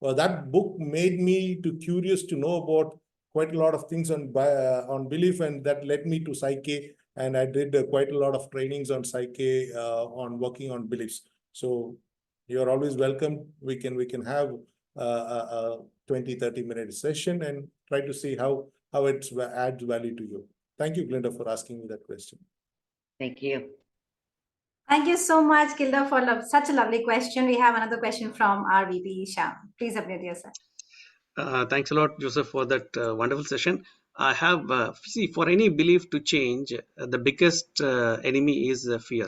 That book made me curious to know about quite a lot of things on belief, and that led me to Psyche. And I did quite a lot of trainings on Psyche on working on beliefs. So you're always welcome. We can have a 20-30 minute session and try to see how it adds value to you. Thank you, Glinda, for asking me that question. Thank you. Thank you so much, Kilda, for such a lovely question. We have another question from our VP, Sham. Please update yourself. Thanks a lot, Joseph, for that wonderful session. I have, see, for any belief to change, the biggest enemy is fear.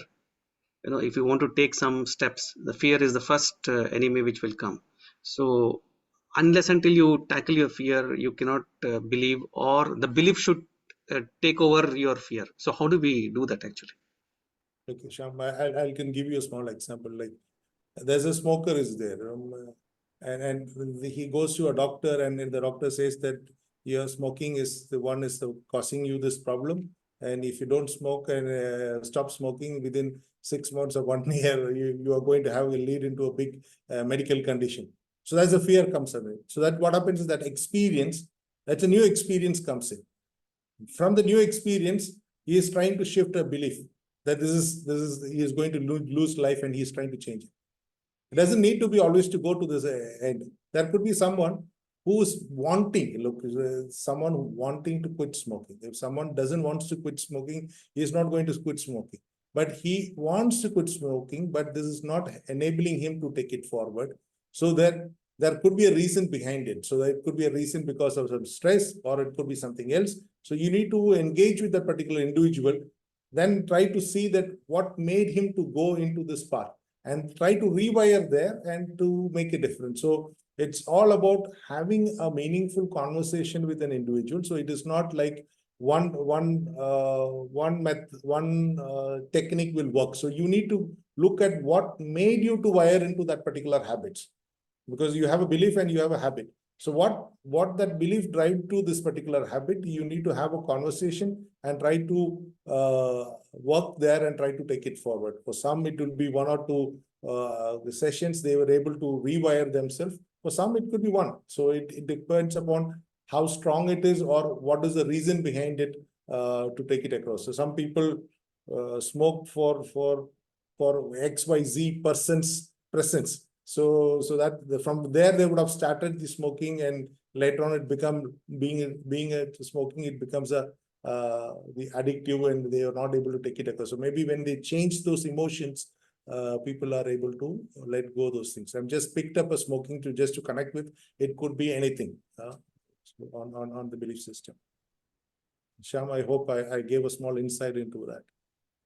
You know, if you want to take some steps, the fear is the first enemy which will come. So unless until you tackle your fear, you cannot believe, or the belief should take over your fear. So how do we do that actually? Okay, Shyam, I can give you a small example. Like there's a smoker is there, and he goes to a doctor, and the doctor says that your smoking is causing you this problem, and if you don't smoke and stop smoking within 6 months or 1 year, you are going to have a lead into a big medical condition. So that's a fear comes in. So that what happens is that experience, that's a new experience comes in. From the new experience, he is trying to shift a belief that he is going to lose life and he is trying to change it. It doesn't need to be always to go to this end. There could be someone who's wanting, someone wanting to quit smoking. If someone doesn't want to quit smoking, he is not going to quit smoking. But he wants to quit smoking, but this is not enabling him to take it forward. So that there could be a reason behind it. So it could be a reason because of some stress, or it could be something else. So you need to engage with that particular individual, then try to see that what made him to go into this path, and try to rewire there and to make a difference. So it's all about having a meaningful conversation with an individual. So it is not like one technique will work. So you need to look at what made you to wire into that particular habits, because you have a belief and you have a habit. So what that belief drive to this particular habit, you need to have a conversation and try to work there and try to take it forward. For some, it will be 1 or 2 the sessions they were able to rewire themselves. For some, it could be 1. So it depends upon how strong it is or what is the reason behind it to take it across. So some people smoke for XYZ person's presence. So that from there they would have started the smoking, and later on it become being a smoking, it becomes the addictive, and they are not able to take it across. So maybe when they change those emotions, people are able to let go of those things. I'm just picked up a smoking just to connect with. It could be anything on the belief system. Shyam, I hope I gave a small insight into that.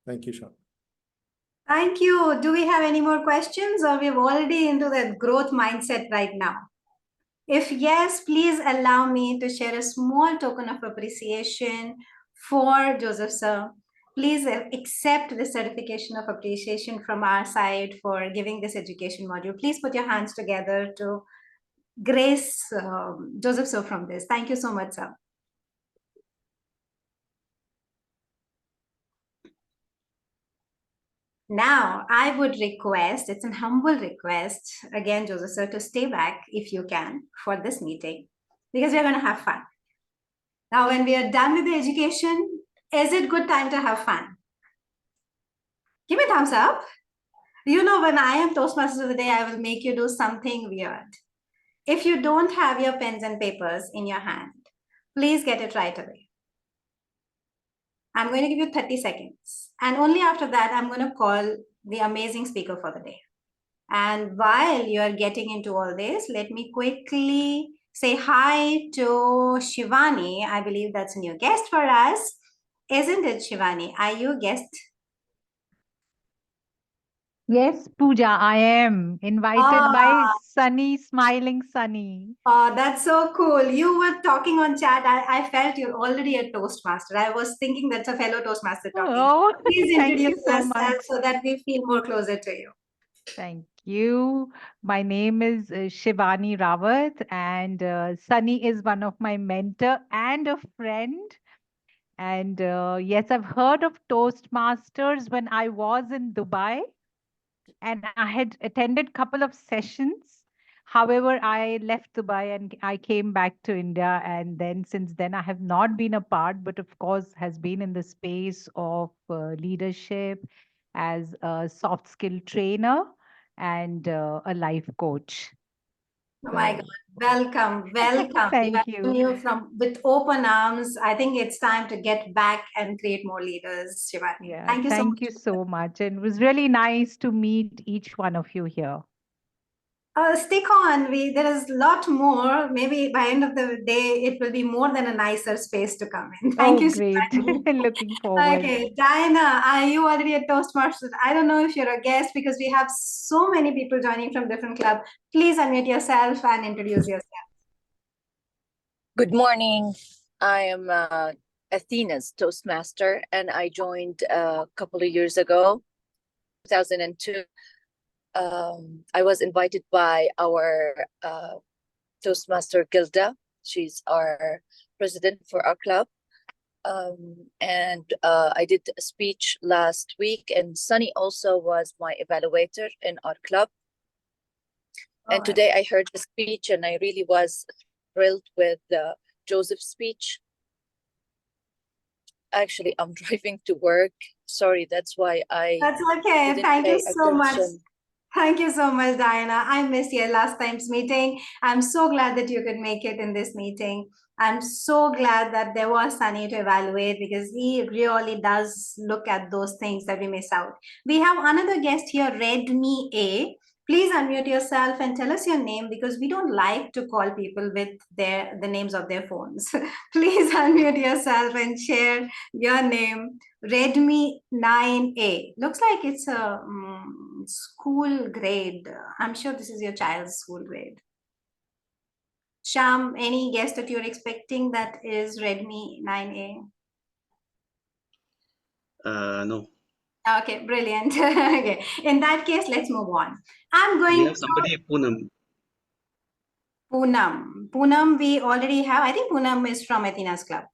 Thank you, Shyam. Thank you. Do we have any more questions, or we're already into the growth mindset right now? If yes, please allow me to share a small token of appreciation for Joseph sir. Please accept the certification of appreciation from our side for giving this education module. Please put your hands together to grace Joseph sir from this. Thank you so much, sir. Now, I would request, it's an humble request, again, Joseph sir, to stay back if you can for this meeting, because we're going to have fun. Now, when we are done with the education, is it good time to have fun? Give me a thumbs up. You know, when I am Toastmasters of the Day, I will make you do something weird. If you don't have your pens and papers in your hand, please get it right away. I'm going to give you 30 seconds. And only after that, I'm going to call the amazing speaker for the day. And while you're getting into all this, let me quickly say hi to Shivani. I believe that's a new guest for us. Isn't it, Shivani? Are you a guest? Yes, Pooja, I am invited by Sunny, smiling Sunny. Oh, that's so cool. You were talking on chat. I felt you're already a Toastmaster. I was thinking that's a fellow Toastmaster talking. Oh, Please thank you introduce so yourself much. so that we feel more closer to you. Thank you. My name is Shivani Rawat, and Sunny is one of my mentor and a friend. And yes, I've heard of Toastmasters when I was in Dubai, and I had attended couple of sessions. However, I left Dubai and I came back to India, and then since then I have not been a part, but of course has been in the space of leadership as a soft skill trainer and a life coach. Oh my God. Welcome, welcome. We Thank welcome you. you from with open arms. I think it's time to get back and create more leaders, Shivani. Yeah, Thank you so thank much. you so much. And it was really nice to meet each one of you here. Stick on. There is a lot more. Maybe by end of the day, it will be more than a nicer space to come in. Thank Oh, you, great. Shivani. Looking forward. Okay, Diana, are you already a Toastmaster? I don't know if you're a guest because we have so many people joining from different clubs. Please unmute yourself and introduce yourself. Good morning. I am Athena's Toastmaster, and I joined a couple of years ago, 2002. I was invited by our Toastmaster Gilda. She's our president for our club. And I did a speech last week, and Sunny also was my evaluator in our club. And today I heard the speech, and I really was thrilled with Joseph's speech. Actually, I'm driving to work. Sorry, that's why That's okay. didn't Thank you pay so much. attention. Thank you so much, Diana. I missed your last time's meeting. I'm so glad that you could make it in this meeting. I'm so glad that there was Sunny to evaluate because he really does look at those things that we miss out. We have another guest here, Redmi A. Please unmute yourself and tell us your name because we don't like to call people with the names of their phones. Please unmute yourself and share your name. Redmi 9A. Looks like it's a school grade. I'm sure this is your child's school grade. Sham, any guess that you're expecting that is Redmi 9A? No. Okay, brilliant. Okay, in that case, let's move on. I'm We going have to somebody, Poonam. Poonam. Poonam, we already have. I think Poonam is from Athena's club.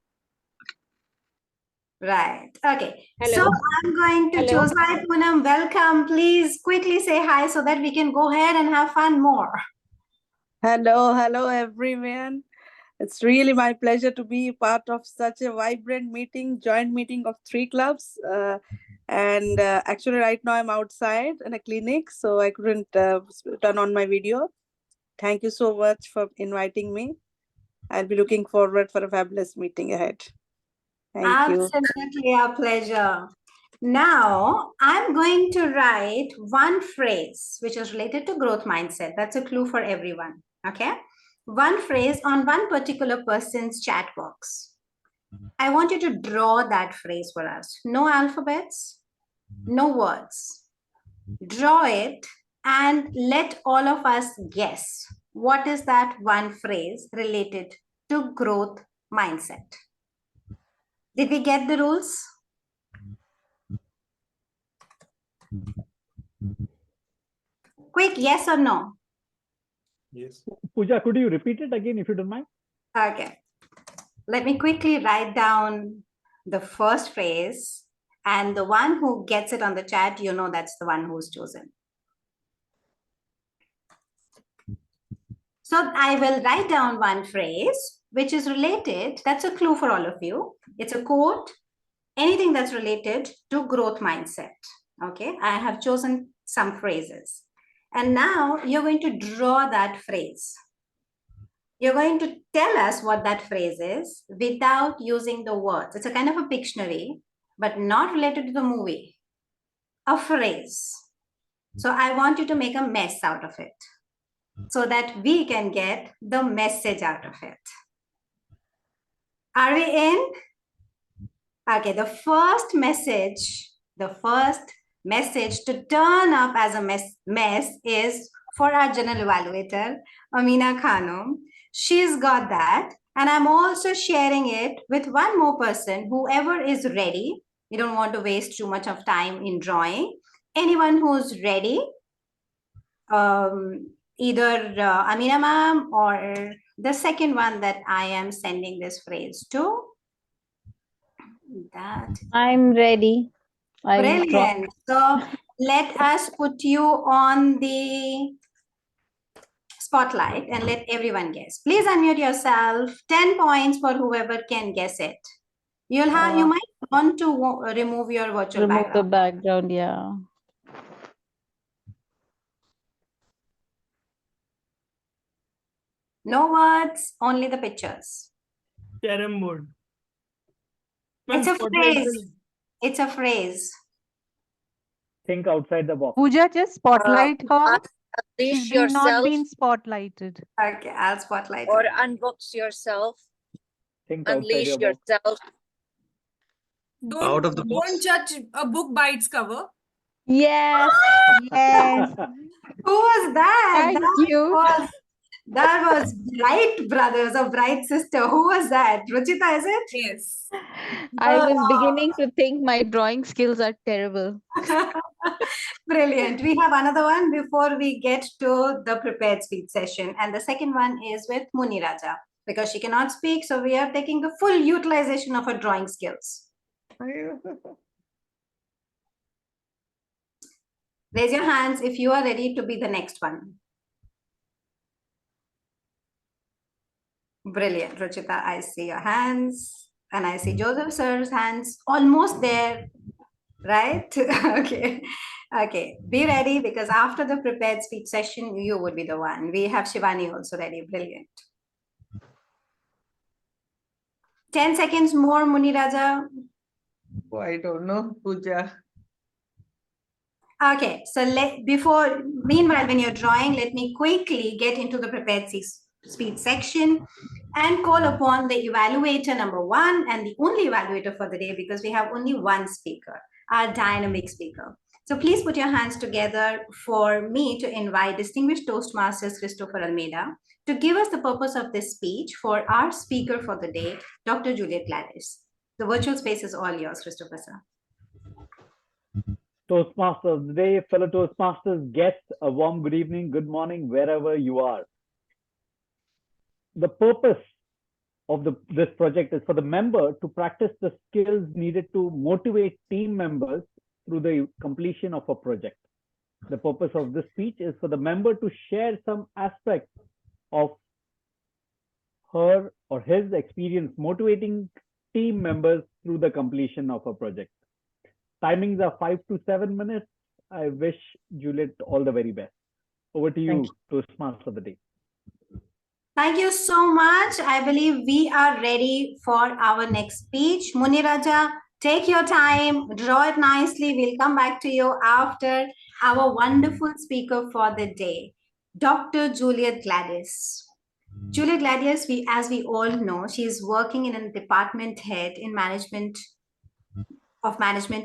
Right. Okay. Hello. So I'm going to Hello. choose. Hi, Poonam. Welcome. Please quickly say hi so that we can go ahead and have fun more. Hello, everyone. It's really my pleasure to be part of such a vibrant meeting, joint meeting of 3 clubs. Actually, right now I'm outside in a clinic, so I couldn't turn on my video. Thank you so much for inviting me. I'll be looking forward for a fabulous meeting ahead. Thank you. Absolutely our pleasure. Now, I'm going to write one phrase which is related to growth mindset. That's a clue for everyone. Okay. One phrase on one particular person's chat box. I want you to draw that phrase for us. No alphabets, no words. Draw it and let all of us guess what is that one phrase related to growth mindset. Did we get the rules? Quick, yes or no? Yes. Pooja, could you repeat it again if you don't mind? Okay. Let me quickly write down the first phrase, and the one who gets it on the chat, you know that's the one who's chosen. So I will write down one phrase which is related. That's a clue for all of you. It's a quote, anything that's related to growth mindset. Okay, I have chosen some phrases. And now you're going to draw that phrase. You're going to tell us what that phrase is without using the words. It's a kind of a Pictionary, but not related to the movie. A phrase. So I want you to make a mess out of it so that we can get the message out of it. Are we in? Okay, the first message to turn up as a mess is for our general evaluator, Amina Khanum. She's got that. And I'm also sharing it with one more person, whoever is ready. You don't want to waste too much of time in drawing. Anyone who's ready, either Amina ma'am or the second one that I am sending this phrase to. I'm ready. Brilliant. So let us put you on the spotlight and let everyone guess. Please unmute yourself. 10 points for whoever can guess it. You might want to remove your virtual Remove the background. background, yeah. No words, only the pictures. Carom board. It's a Spotlight phrase. It's a phrase. Think outside the box. Pooja, just spotlight her. Unleash She's not yourself been spotlighted. Okay, I'll spotlight or her. unbox yourself. Think outside Unleash your box. yourself. Out of the Don't box. judge a book by its cover. Yes, yes. Who was that? Thank you. That was Bright brothers or Bright sister. Who was that? Ruchita, is it? Yes. I was beginning to think my drawing skills are terrible. Brilliant. We have another one before we get to the prepared speech session. And the second one is with Muni Raja because she cannot speak. So we are taking the full utilization of her drawing skills. Raise your hands if you are ready to be the next one. Brilliant. Ruchita, I see your hands and I see Joseph sir's hands almost there. Right? Okay. Okay. Be ready because after the prepared speech session, you would be the one. We have Shivani also ready. Brilliant. 10 seconds more, Muni Raja. Oh, I don't know, Pooja. Okay. So meanwhile, when you're drawing, let me quickly get into the prepared speech section and call upon the evaluator number 1 and the only evaluator for the day because we have only one speaker, our dynamic speaker. So please put your hands together for me to invite distinguished Toastmasters Christopher Almeida to give us the purpose of this speech for our speaker for the day, Dr. Juliet Gladys. The virtual space is all yours, Christopher sir. Toastmasters of the day, fellow Toastmasters, guests, a warm good evening, good morning, wherever you are. The purpose of this project is for the member to practice the skills needed to motivate team members through the completion of a project. The purpose of this speech is for the member to share some aspects of her or his experience motivating team members through the completion of a project. Timings are 5 to 7 minutes. I wish Juliet all the very best. Over to you, Toastmaster of the day. Thank you so much. I believe we are ready for our next speech. Muni Raja, take your time, draw it nicely. We'll come back to you after our wonderful speaker for the day, Dr. Juliet Gladys. Juliet Gladys, as we all know, she is working in a department head in management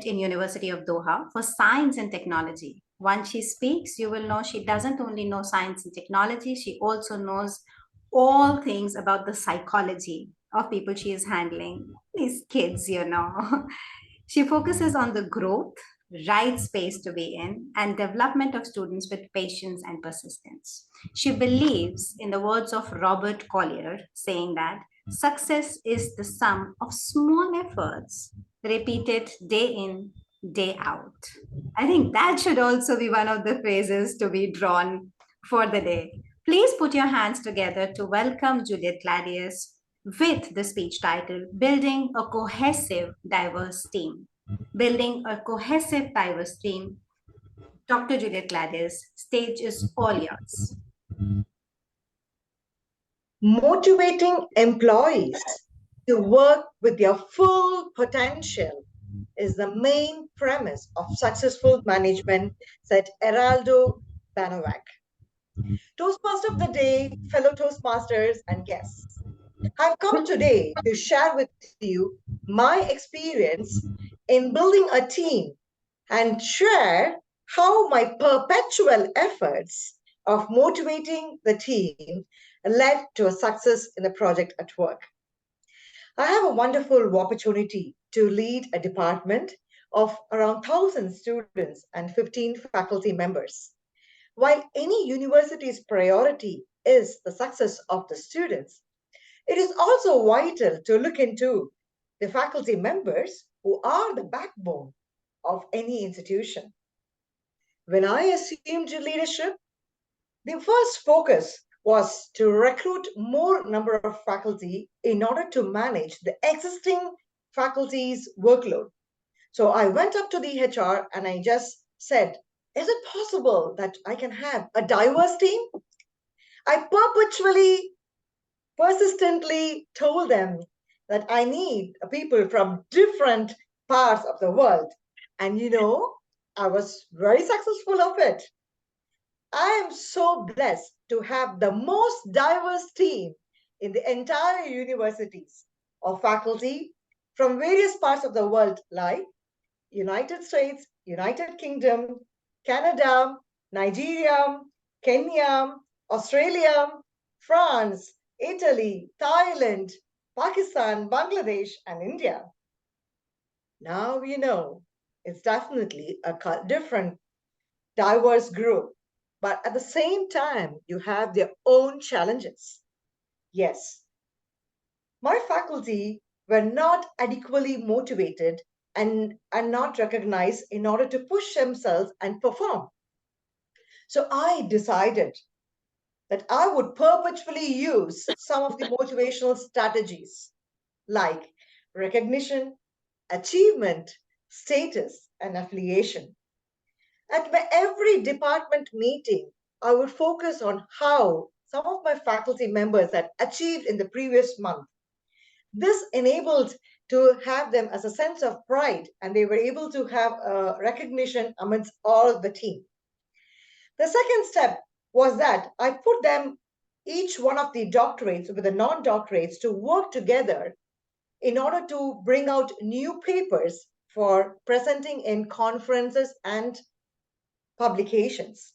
in University of Doha for science and technology. Once she speaks, you will know she doesn't only know science and technology, she also knows all things about the psychology of people she is handling, these kids, you know. She focuses on the growth, right space to be in, and development of students with patience and persistence. She believes, in the words of Robert Collier, saying that success is the sum of small efforts repeated day in, day out. I think that should also be one of the phrases to be drawn for the day. Please put your hands together to welcome Juliet Gladys with the speech title, Building a Cohesive, Diverse Team. Building a cohesive, diverse team. Dr. Juliet Gladys, stage is all yours. Motivating employees to work with their full potential is the main premise of successful management, said Eraldo Banovac. Toastmaster of the day, fellow Toastmasters and guests. I've come today to share with you my experience in building a team and share how my perpetual efforts of motivating the team led to a success in the project at work. I have a wonderful opportunity to lead a department of around 1,000 students and 15 faculty members. While any university's priority is the success of the students, it is also vital to look into the faculty members who are the backbone of any institution. When I assumed leadership, the first focus was to recruit more number of faculty in order to manage the existing faculty's workload. So I went up to the HR and I just said, is it possible that I can have a diverse team? I perpetually persistently told them that I need people from different parts of the world. And I was very successful of it. I am so blessed to have the most diverse team in the entire universities of faculty from various parts of the world, like United States, United Kingdom, Canada, Nigeria, Kenya, Australia, France, Italy, Thailand, Pakistan, Bangladesh, and India. Now it's definitely a different, diverse group, but at the same time, you have their own challenges. Yes, my faculty were not adequately motivated and are not recognized in order to push themselves and perform. So I decided that I would perpetually use some of the motivational strategies like recognition, achievement, status, and affiliation. At my every department meeting, I would focus on how some of my faculty members had achieved in the previous month. This enabled to have them as a sense of pride, and they were able to have a recognition amongst all the team. The second step was that I put them, each one of the doctorates with the non-doctorates, to work together in order to bring out new papers for presenting in conferences and publications.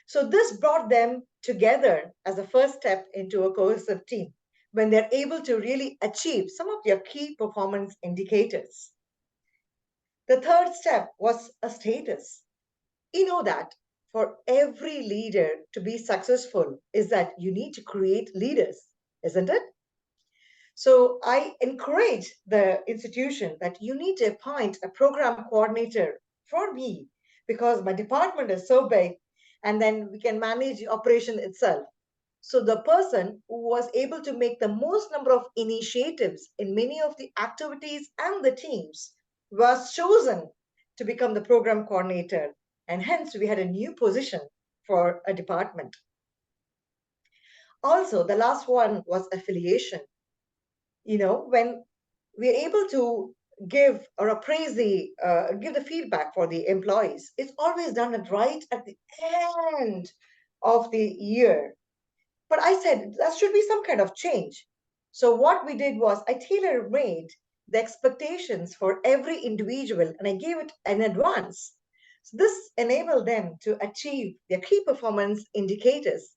So this brought them together as a first step into a cohesive team when they're able to really achieve some of their key performance indicators. The third step was a status. You know that for every leader to be successful is that you need to create leaders, isn't it? So I encourage the institution that you need to appoint a program coordinator for me because my department is so big, and then we can manage the operation itself. So the person who was able to make the most number of initiatives in many of the activities and the teams was chosen to become the program coordinator. And hence we had a new position for a department. Also, the last one was affiliation. When we're able to give or appraise give the feedback for the employees, it's always done it right at the end of the year. But I said that should be some kind of change. So what we did was I tailor-made the expectations for every individual and I gave it in advance. So this enabled them to achieve their key performance indicators.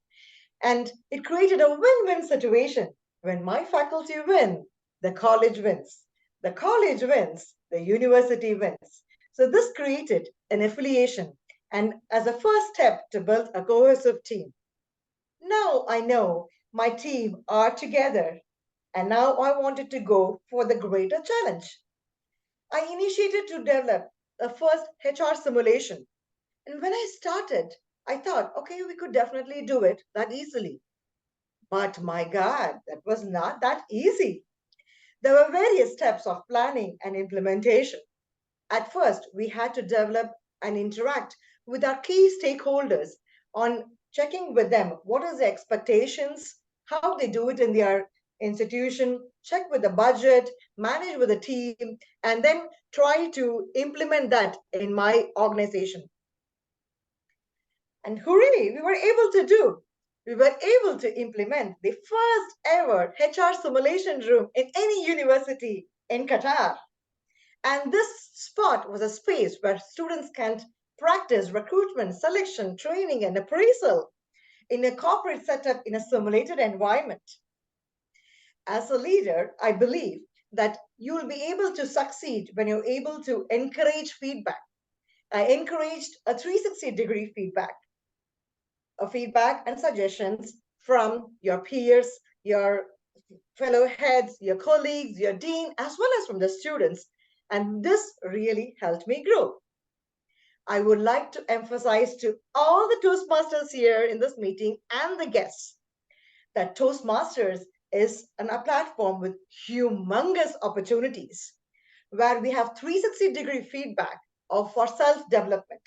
And it created a win-win situation. When my faculty win, the college wins. The college wins, the university wins. So this created an affiliation and as a first step to build a cohesive team. Now I know my team are together and now I wanted to go for the greater challenge. I initiated to develop a first HR simulation. And when I started, I thought, okay, we could definitely do it that easily. But my God, that was not that easy. There were various steps of planning and implementation. At first, we had to develop and interact with our key stakeholders on checking with them what is the expectations, how they do it in their institution, check with the budget, manage with the team, and then try to implement that in my organization. And hooray, we were able to do. We were able to implement the first ever HR simulation room in any university in Qatar. And this spot was a space where students can practice recruitment, selection, training, and appraisal in a corporate setup in a simulated environment. As a leader, I believe that you will be able to succeed when you're able to encourage feedback. I encouraged a 360-degree feedback and suggestions from your peers, your fellow heads, your colleagues, your dean, as well as from the students. And this really helped me grow. I would like to emphasize to all the Toastmasters here in this meeting and the guests that Toastmasters is a platform with humongous opportunities where we have 360-degree feedback for self-development.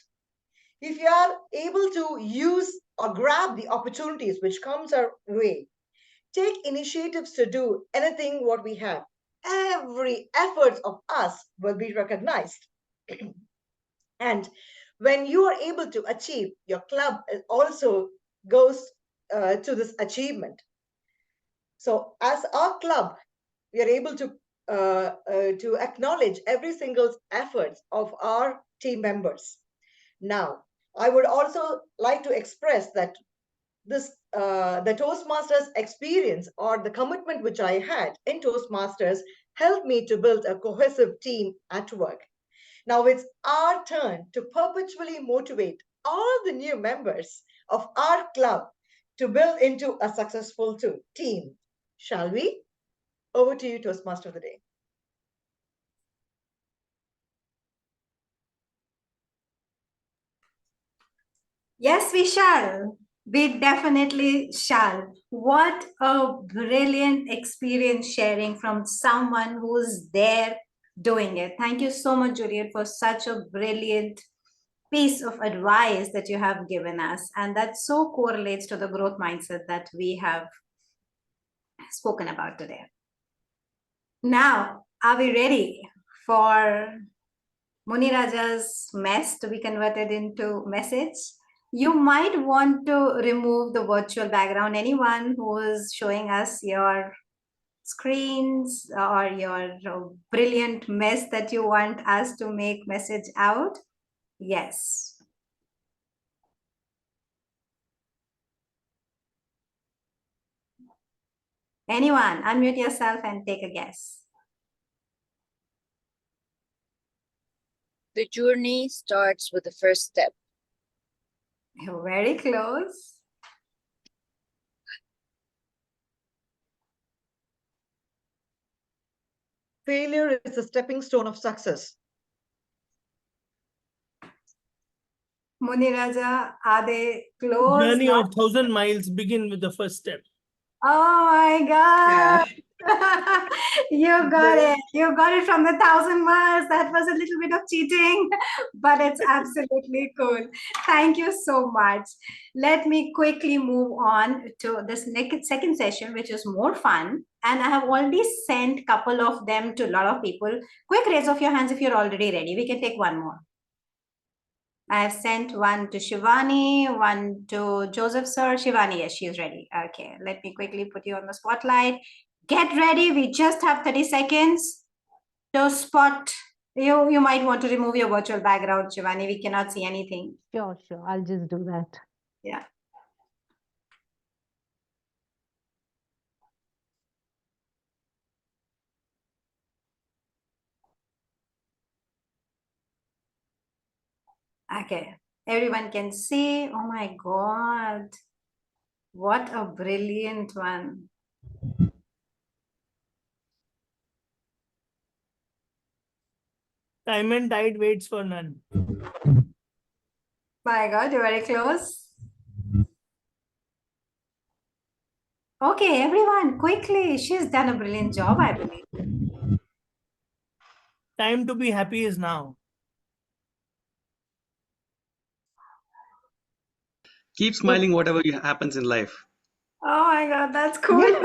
If you are able to use or grab the opportunities which comes our way, take initiatives to do anything what we have, every effort of us will be recognized. And when you are able to achieve, your club also goes to this achievement. So as our club, we are able to acknowledge every single effort of our team members. Now, I would also like to express that the Toastmasters experience or the commitment which I had in Toastmasters helped me to build a cohesive team at work. Now it's our turn to perpetually motivate all the new members of our club to build into a successful team. Shall we? Over to you, Toastmaster of the Day. Yes, we shall. We definitely shall. What a brilliant experience sharing from someone who's there doing it. Thank you so much, Juliet, for such a brilliant piece of advice that you have given us. And that so correlates to the growth mindset that we have spoken about today. Now, are we ready for Muniraja's mess to be converted into message? You might want to remove the virtual background. Anyone who is showing us your screens or your brilliant mess that you want us to make message out? Yes. Anyone, unmute yourself and take a guess. The journey starts with the first step. You're very close. Failure is a stepping stone of success. Muniraja, are they close? Journey of 1,000 miles begin with the first step. Oh my God. You got it. You got it from the 1,000 miles. That was a little bit of cheating, but it's absolutely cool. Thank you so much. Let me quickly move on to this second session, which is more fun. And I have already sent a couple of them to a lot of people. Quick raise of your hands if you're already ready. We can take one more. I have sent one to Shivani, one to Joseph sir. Shivani, yes, she's ready. Okay, let me quickly put you on the spotlight. Get ready. We just have 30 seconds to spot. You might want to remove your virtual background, Shivani. We cannot see anything. Sure, I'll just do that. Yeah. Okay, everyone can see. Oh my God. What a brilliant one. Time and tide waits for none. My God, you're very close. Okay, everyone, quickly. She's done a brilliant job, I believe. Time to be happy is now. Keep smiling whatever happens in life. Oh my God, that's cool.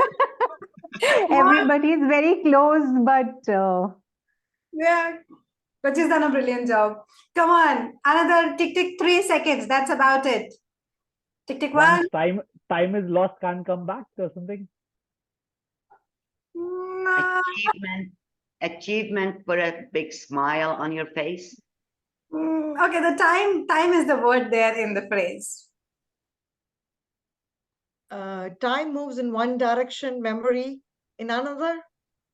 Everybody is very close, but Yeah, but she's done a brilliant job. Come on, another tick tick 3 seconds. That's about it. Tick tick one. Once time is lost, can't come back or something. No. Achievement, put a big smile on your face. Okay, the time is the word there in the phrase. Time moves in one direction, memory in another.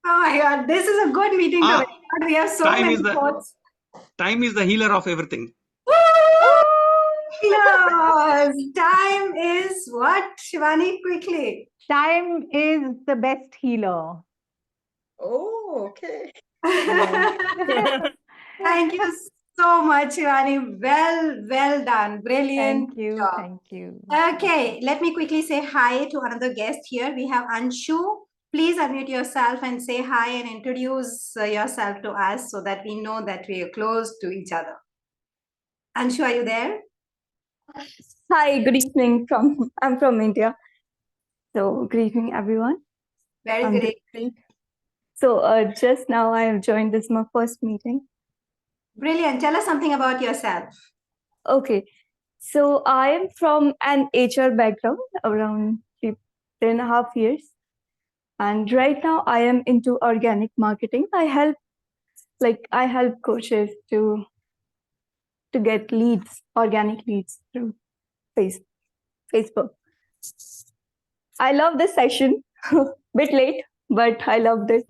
Oh my God, this is a good meeting today. We have so many quotes. Time is the healer of everything. Yes, time is what, Shivani? Quickly. time is the best healer. Oh, okay. Thank you so much, Shivani. Well done. Brilliant. Thank you. job. Thank you. Okay, let me quickly say hi to another guest here. We have Anshu. Please unmute yourself and say hi and introduce yourself to us so that we know that we are close to each other. Anshu, are you there? Hi, good evening. I'm from India. So, greeting everyone. Very I'm good doing evening. great. So, just now I have joined this my first meeting. Brilliant. Tell us something about yourself. Okay, so I am from an HR background around 3.5 years, and right now I am into organic marketing. I help coaches to get leads, organic leads through Facebook. I love this session. Bit late, but I loved it.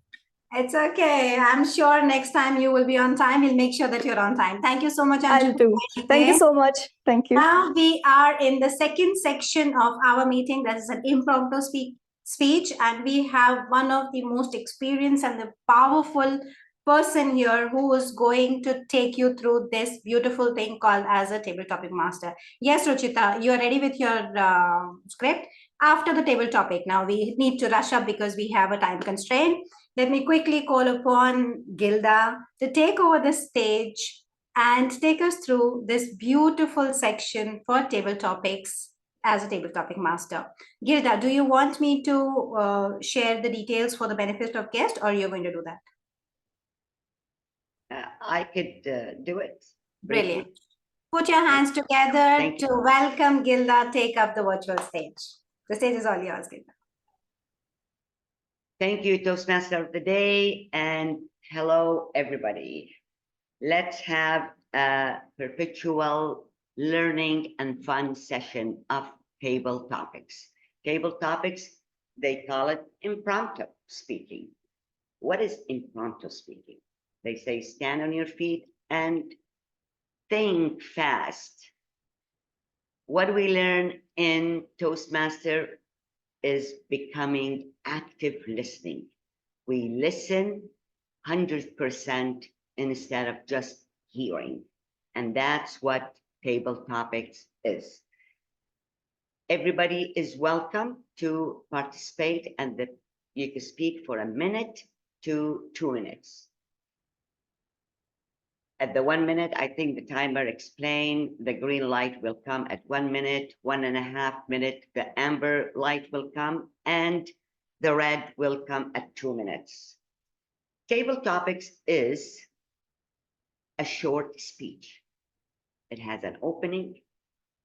It's okay. I'm sure next time you will be on time. We'll make sure that you're on time. Thank you so much, Anju. I'll do. Thank you so much. Thank you. Now we are in the second section of our meeting. That is an impromptu speech, and we have one of the most experienced and the powerful person here who is going to take you through this beautiful thing called as a table topic master. Yes, Ruchita, you're ready with your script. After the table topic, now we need to rush up because we have a time constraint. Let me quickly call upon Gilda to take over the stage and take us through this beautiful section for table topics as a table topic master. Gilda, do you want me to share the details for the benefit of guests, or you're going to do that? I could do it. Brilliant. Put your hands together to welcome Gilda take up the virtual stage. The stage is all yours, Gilda. Thank you, Toastmaster of the Day, and hello, everybody. Let's have a perpetual learning and fun session of table topics. Table topics, they call it impromptu speaking. What is impromptu speaking? They say stand on your feet and think fast. What we learn in Toastmaster is becoming active listening. We listen 100% instead of just hearing. And that's what table topics is. Everybody is welcome to participate, and you can speak for a minute to 2 minutes. At the 1 minute, I think the timer explained the green light will come at 1 minute, 1.5 minutes, the amber light will come, and the red will come at 2 minutes. Table topics is a short speech. It has an opening,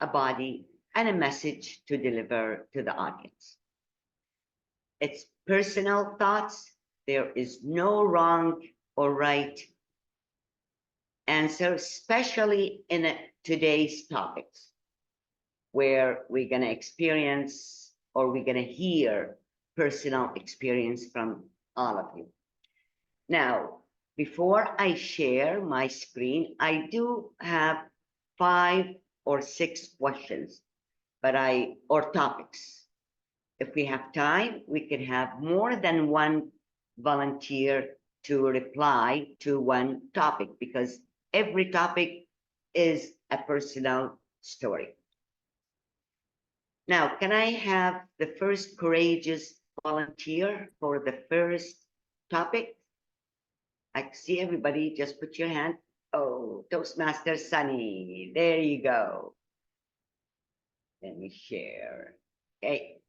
a body, and a message to deliver to the audience. It's personal thoughts. There is no wrong or right answer, especially in today's topics, where we're going to experience or we're going to hear personal experience from all of you. Now, before I share my screen, I do have 5 or 6 questions, or topics. If we have time, we could have more than one volunteer to reply to one topic, because every topic is a personal story. Now, can I have the first courageous volunteer for the first topic? I see everybody, just put your hand. Oh, Toastmaster Sunny, there you go. Let me share. Okay.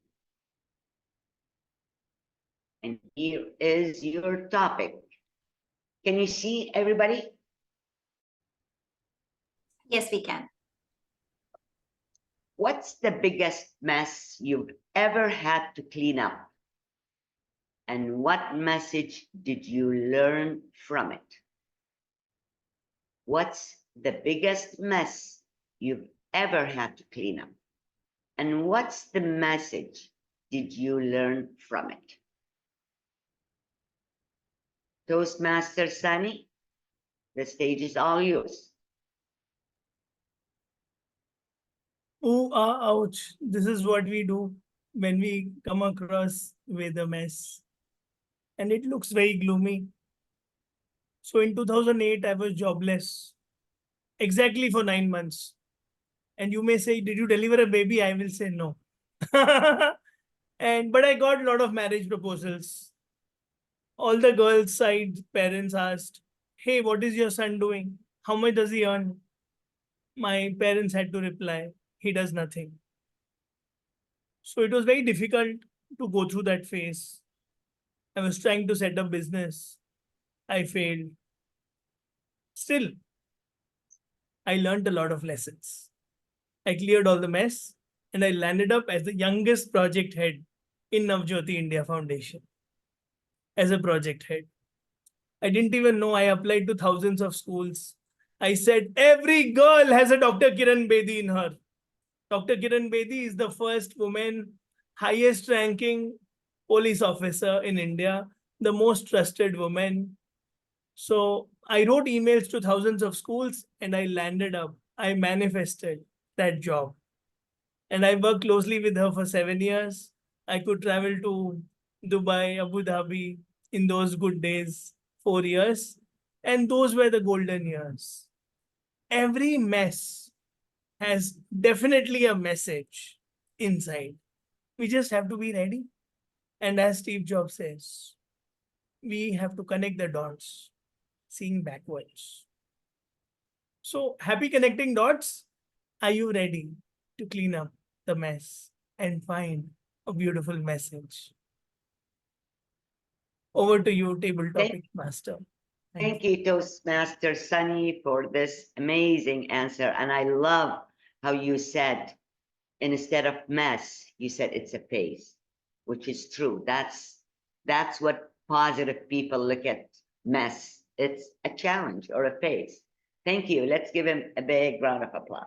And here is your topic. Can you see everybody? Yes, we can. What's the biggest mess you've ever had to clean up? And what message did you learn from it? What's the biggest mess you've ever had to clean up? And what's the message did you learn from it? Toastmaster Sunny, the stage is all yours. Oh, ouch. This is what we do when we come across with a mess. And it looks very gloomy. So in 2008, I was jobless. Exactly for 9 months. And you may say, did you deliver a baby? I will say no. But I got a lot of marriage proposals. All the girls' side parents asked, hey, what is your son doing? How much does he earn? My parents had to reply, he does nothing. So it was very difficult to go through that phase. I was trying to set up business. I failed. Still, I learned a lot of lessons. I cleared all the mess and I landed up as the youngest project head in Navjyoti India Foundation. As a project head. I didn't even know I applied to thousands of schools. I said, every girl has a Dr. Kiran Bedi in her. Dr. Kiran Bedi is the first woman, highest ranking police officer in India, the most trusted woman. So I wrote emails to thousands of schools and I landed up. I manifested that job. And I worked closely with her for 7 years. I could travel to Dubai, Abu Dhabi in those good days, 4 years. And those were the golden years. Every mess has definitely a message inside. We just have to be ready. And as Steve Jobs says, we have to connect the dots, seeing backwards. So happy connecting dots. Are you ready to clean up the mess and find a beautiful message? Over to you, table topic master. Thank you, Toastmaster Sunny, for this amazing answer. And I love how you said, instead of mess, you said it's a phase, which is true. That's what positive people look at mess. It's a challenge or a phase. Thank you. Let's give him a big round of applause.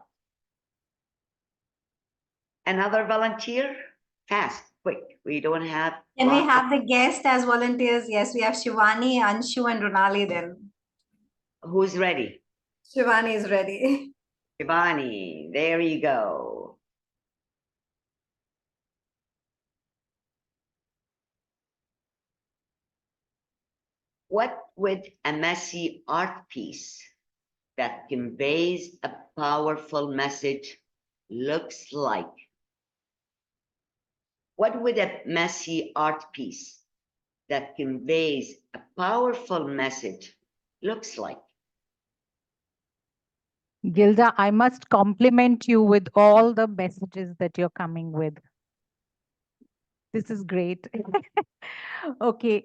Another volunteer? Fast, quick. We don't have. Can we have the guests as volunteers? Yes, we have Shivani, Anshu, and Runali then. Who's ready? Shivani is ready. Shivani, there you go. What would a messy art piece that conveys a powerful message looks like? What would a messy art piece that conveys a powerful message looks like? Gilda, I must compliment you with all the messages that you're coming with. This is great. Okay,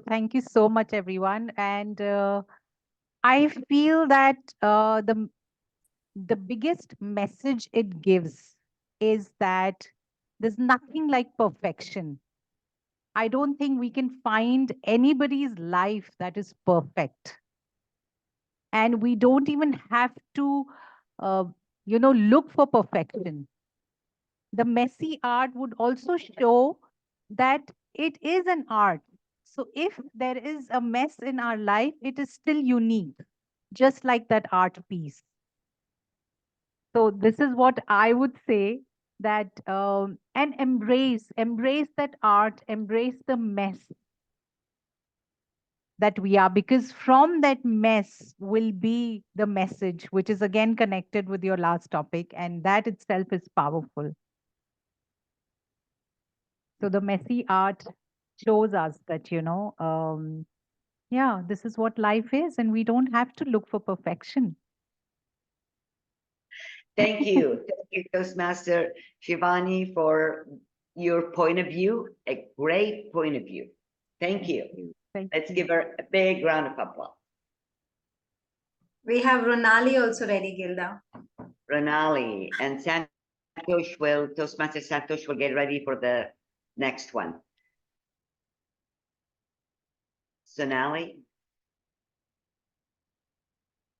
thank you so much, everyone. And I feel that the biggest message it gives is that there's nothing like perfection. I don't think we can find anybody's life that is perfect. And we don't even have to, look for perfection. The messy art would also show that it is an art. So if there is a mess in our life, it is still unique, just like that art piece. So this is what I would say, that and embrace that art, embrace the mess that we are, because from that mess will be the message, which is again connected with your last topic, and that itself is powerful. So the messy art shows us that, yeah, this is what life is, and we don't have to look for perfection. Thank you. Thank you, Toastmaster Shivani, for your point of view, a great point of view. Thank you. Let's give her a big round of applause. We have Runali also ready, Gilda. Runali and Toastmaster Santosh will get ready for the next one. Sonali.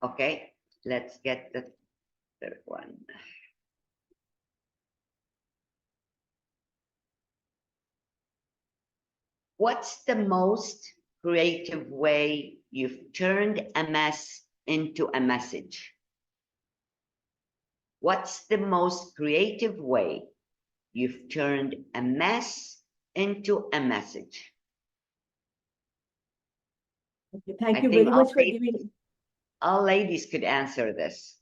Okay, let's get the third one. What's the most creative way you've turned a mess into a message? What's the most creative way you've turned a mess into a message? Okay, thank you very much for giving. All ladies could answer this.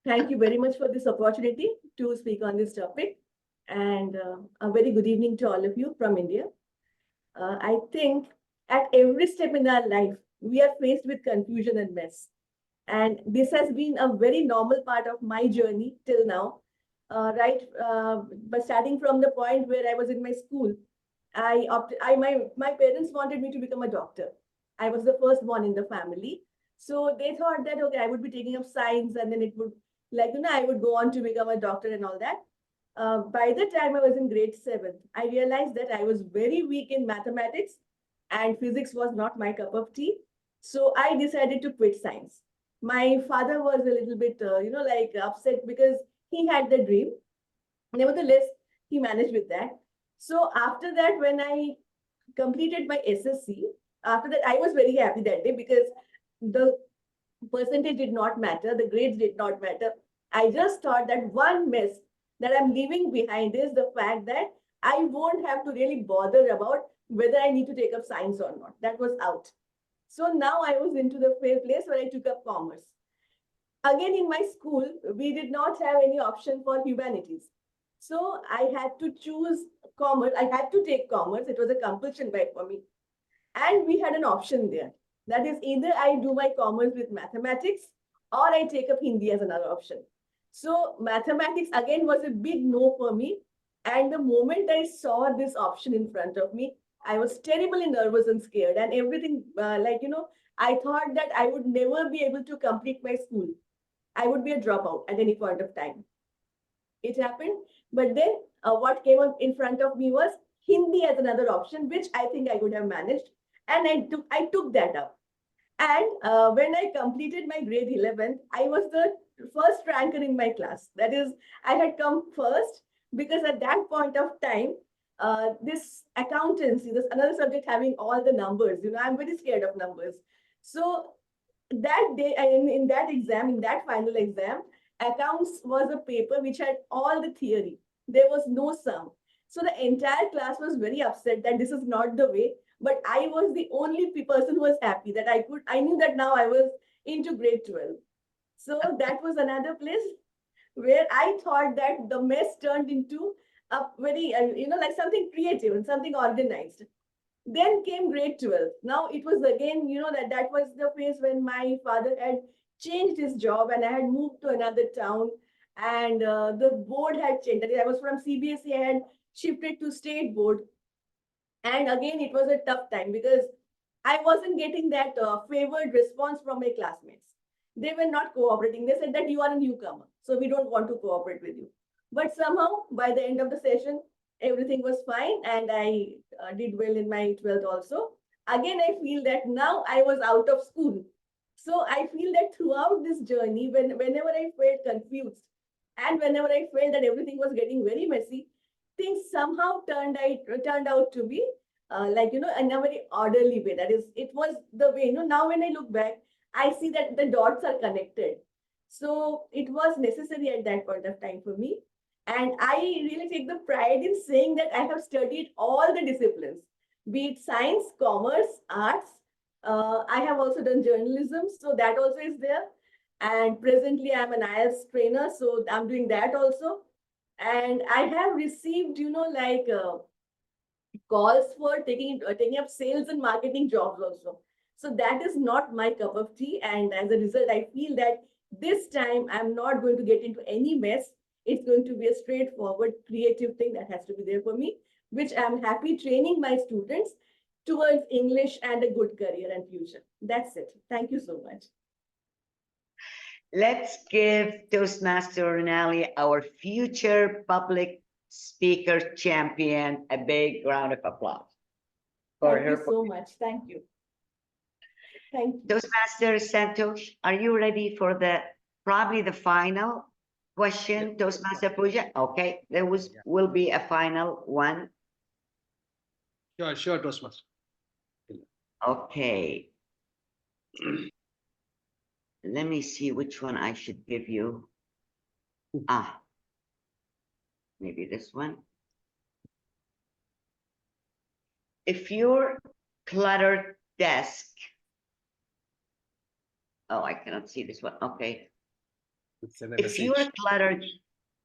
Thank you very much for this opportunity to speak on this topic. And a very good evening to all of you from India. I think at every step in our life, we are faced with confusion and mess. And this has been a very normal part of my journey till now. but starting from the point where I was in my school, my parents wanted me to become a doctor. I was the first one in the family. So they thought that, okay, I would be taking up science and then it would, I would go on to become a doctor and all that. By the time I was in grade 7th, I realized that I was very weak in mathematics and physics was not my cup of tea. So I decided to quit science. My father was a little bit, upset because he had the dream. Nevertheless, he managed with that. So after that, when I completed my SSC, after that, I was very happy that day because the percentage did not matter, the grades did not matter. I just thought that one mess that I'm leaving behind is the fact that I won't have to really bother about whether I need to take up science or not. That was out. So now I was into the place where I took up commerce. Again, in my school, we did not have any option for humanities. So I had to choose commerce. I had to take commerce. It was a compulsion by for me. And we had an option there. That is either I do my commerce with mathematics or I take up Hindi as another option. So mathematics again was a big no for me. And the moment I saw this option in front of me, I was terribly nervous and scared and everything I thought that I would never be able to complete my school. I would be a dropout at any point of time. It happened. But then what came up in front of me was Hindi as another option, which I think I could have managed. And I took that up. And when I completed my grade 11th, I was the first ranker in my class. That is, I had come first because at that point of time, this accountancy, this another subject having all the numbers, I'm very scared of numbers. So that day, in that exam, in that final exam, accounts was a paper which had all the theory. There was no sum. So the entire class was very upset that this is not the way. But I was the only person who was happy that I knew that now I was into grade 12. So that was another place where I thought that the mess turned into a very, like something creative and something organized. Then came grade 12. Now it was again, that was the phase when my father had changed his job and I had moved to another town and the board had changed. I was from CBSE, I had shifted to state board. And again, it was a tough time because I wasn't getting that favored response from my classmates. They were not cooperating. They said that you are a newcomer, so we don't want to cooperate with you. But somehow, by the end of the session, everything was fine and I did well in my 12th also. Again, I feel that now I was out of school. So I feel that throughout this journey, whenever I felt confused and whenever I felt that everything was getting very messy, things somehow turned out to be in a very orderly way. That is, it was the way, now when I look back, I see that the dots are connected. So it was necessary at that point of time for me. And I really take the pride in saying that I have studied all the disciplines, be it science, commerce, arts. I have also done journalism, so that also is there. And presently I'm an IELTS trainer, so I'm doing that also. And I have received, calls for taking up sales and marketing jobs also. So that is not my cup of tea. And as a result, I feel that this time I'm not going to get into any mess. It's going to be a straightforward, creative thing that has to be there for me, which I'm happy training my students towards English and a good career and future. That's it. Thank you so much. Let's give Toastmaster Renali, our future public speaker champion, a big round of applause. Thank you so much. Thank you. Thank you. Toastmaster Santosh, are you ready for probably the final question, yes. Toastmaster Pooja? Okay, there will be a final one. Sure, Toastmaster. Okay. Let me see which one I should give you. Maybe this one. If your cluttered desk, I cannot see this one. Okay. If your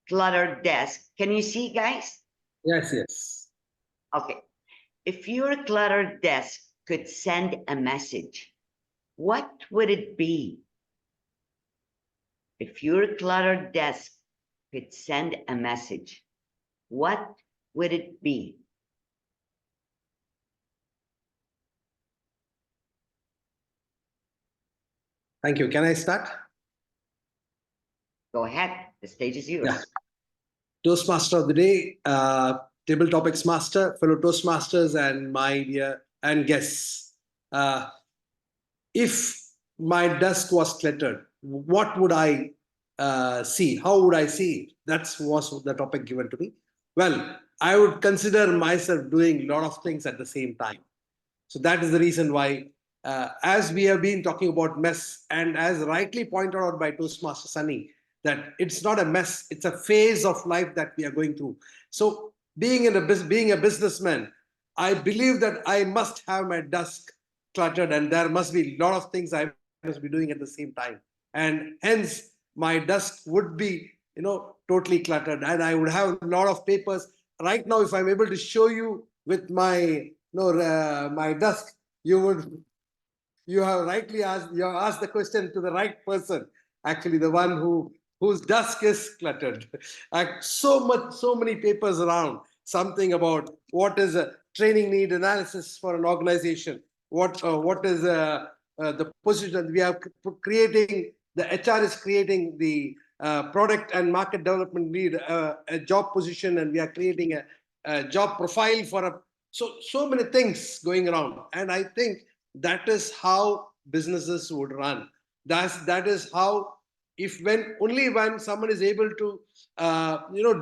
cluttered desk, can you see, guys? Yes. Okay. If your cluttered desk could send a message, what would it be? If your cluttered desk could send a message, what would it be? Thank you. Can I start? Go ahead. The stage is yours. Yeah. Toastmaster of the day, table topics master, fellow Toastmasters, and my dear and guests. If my desk was cluttered, what would I see? How would I see it? That was the topic given to me. Well, I would consider myself doing a lot of things at the same time. So that is the reason why, as we have been talking about mess, and as rightly pointed out by Toastmaster Sunny, that it's not a mess, it's a phase of life that we are going through. So being a businessman, I believe that I must have my desk cluttered, and there must be a lot of things I must be doing at the same time. And hence, my desk would be, totally cluttered, and I would have a lot of papers. Right now, if I'm able to show you with my, my desk, you have rightly asked the question to the right person. Actually, the one whose desk is cluttered. So many papers around. Something about what is a training need analysis for an organization. What is the position we are creating? The HR is creating the product and market development need, a job position, and we are creating a job profile for so many things going around. And I think that is how businesses would run. That is how, only when someone is able to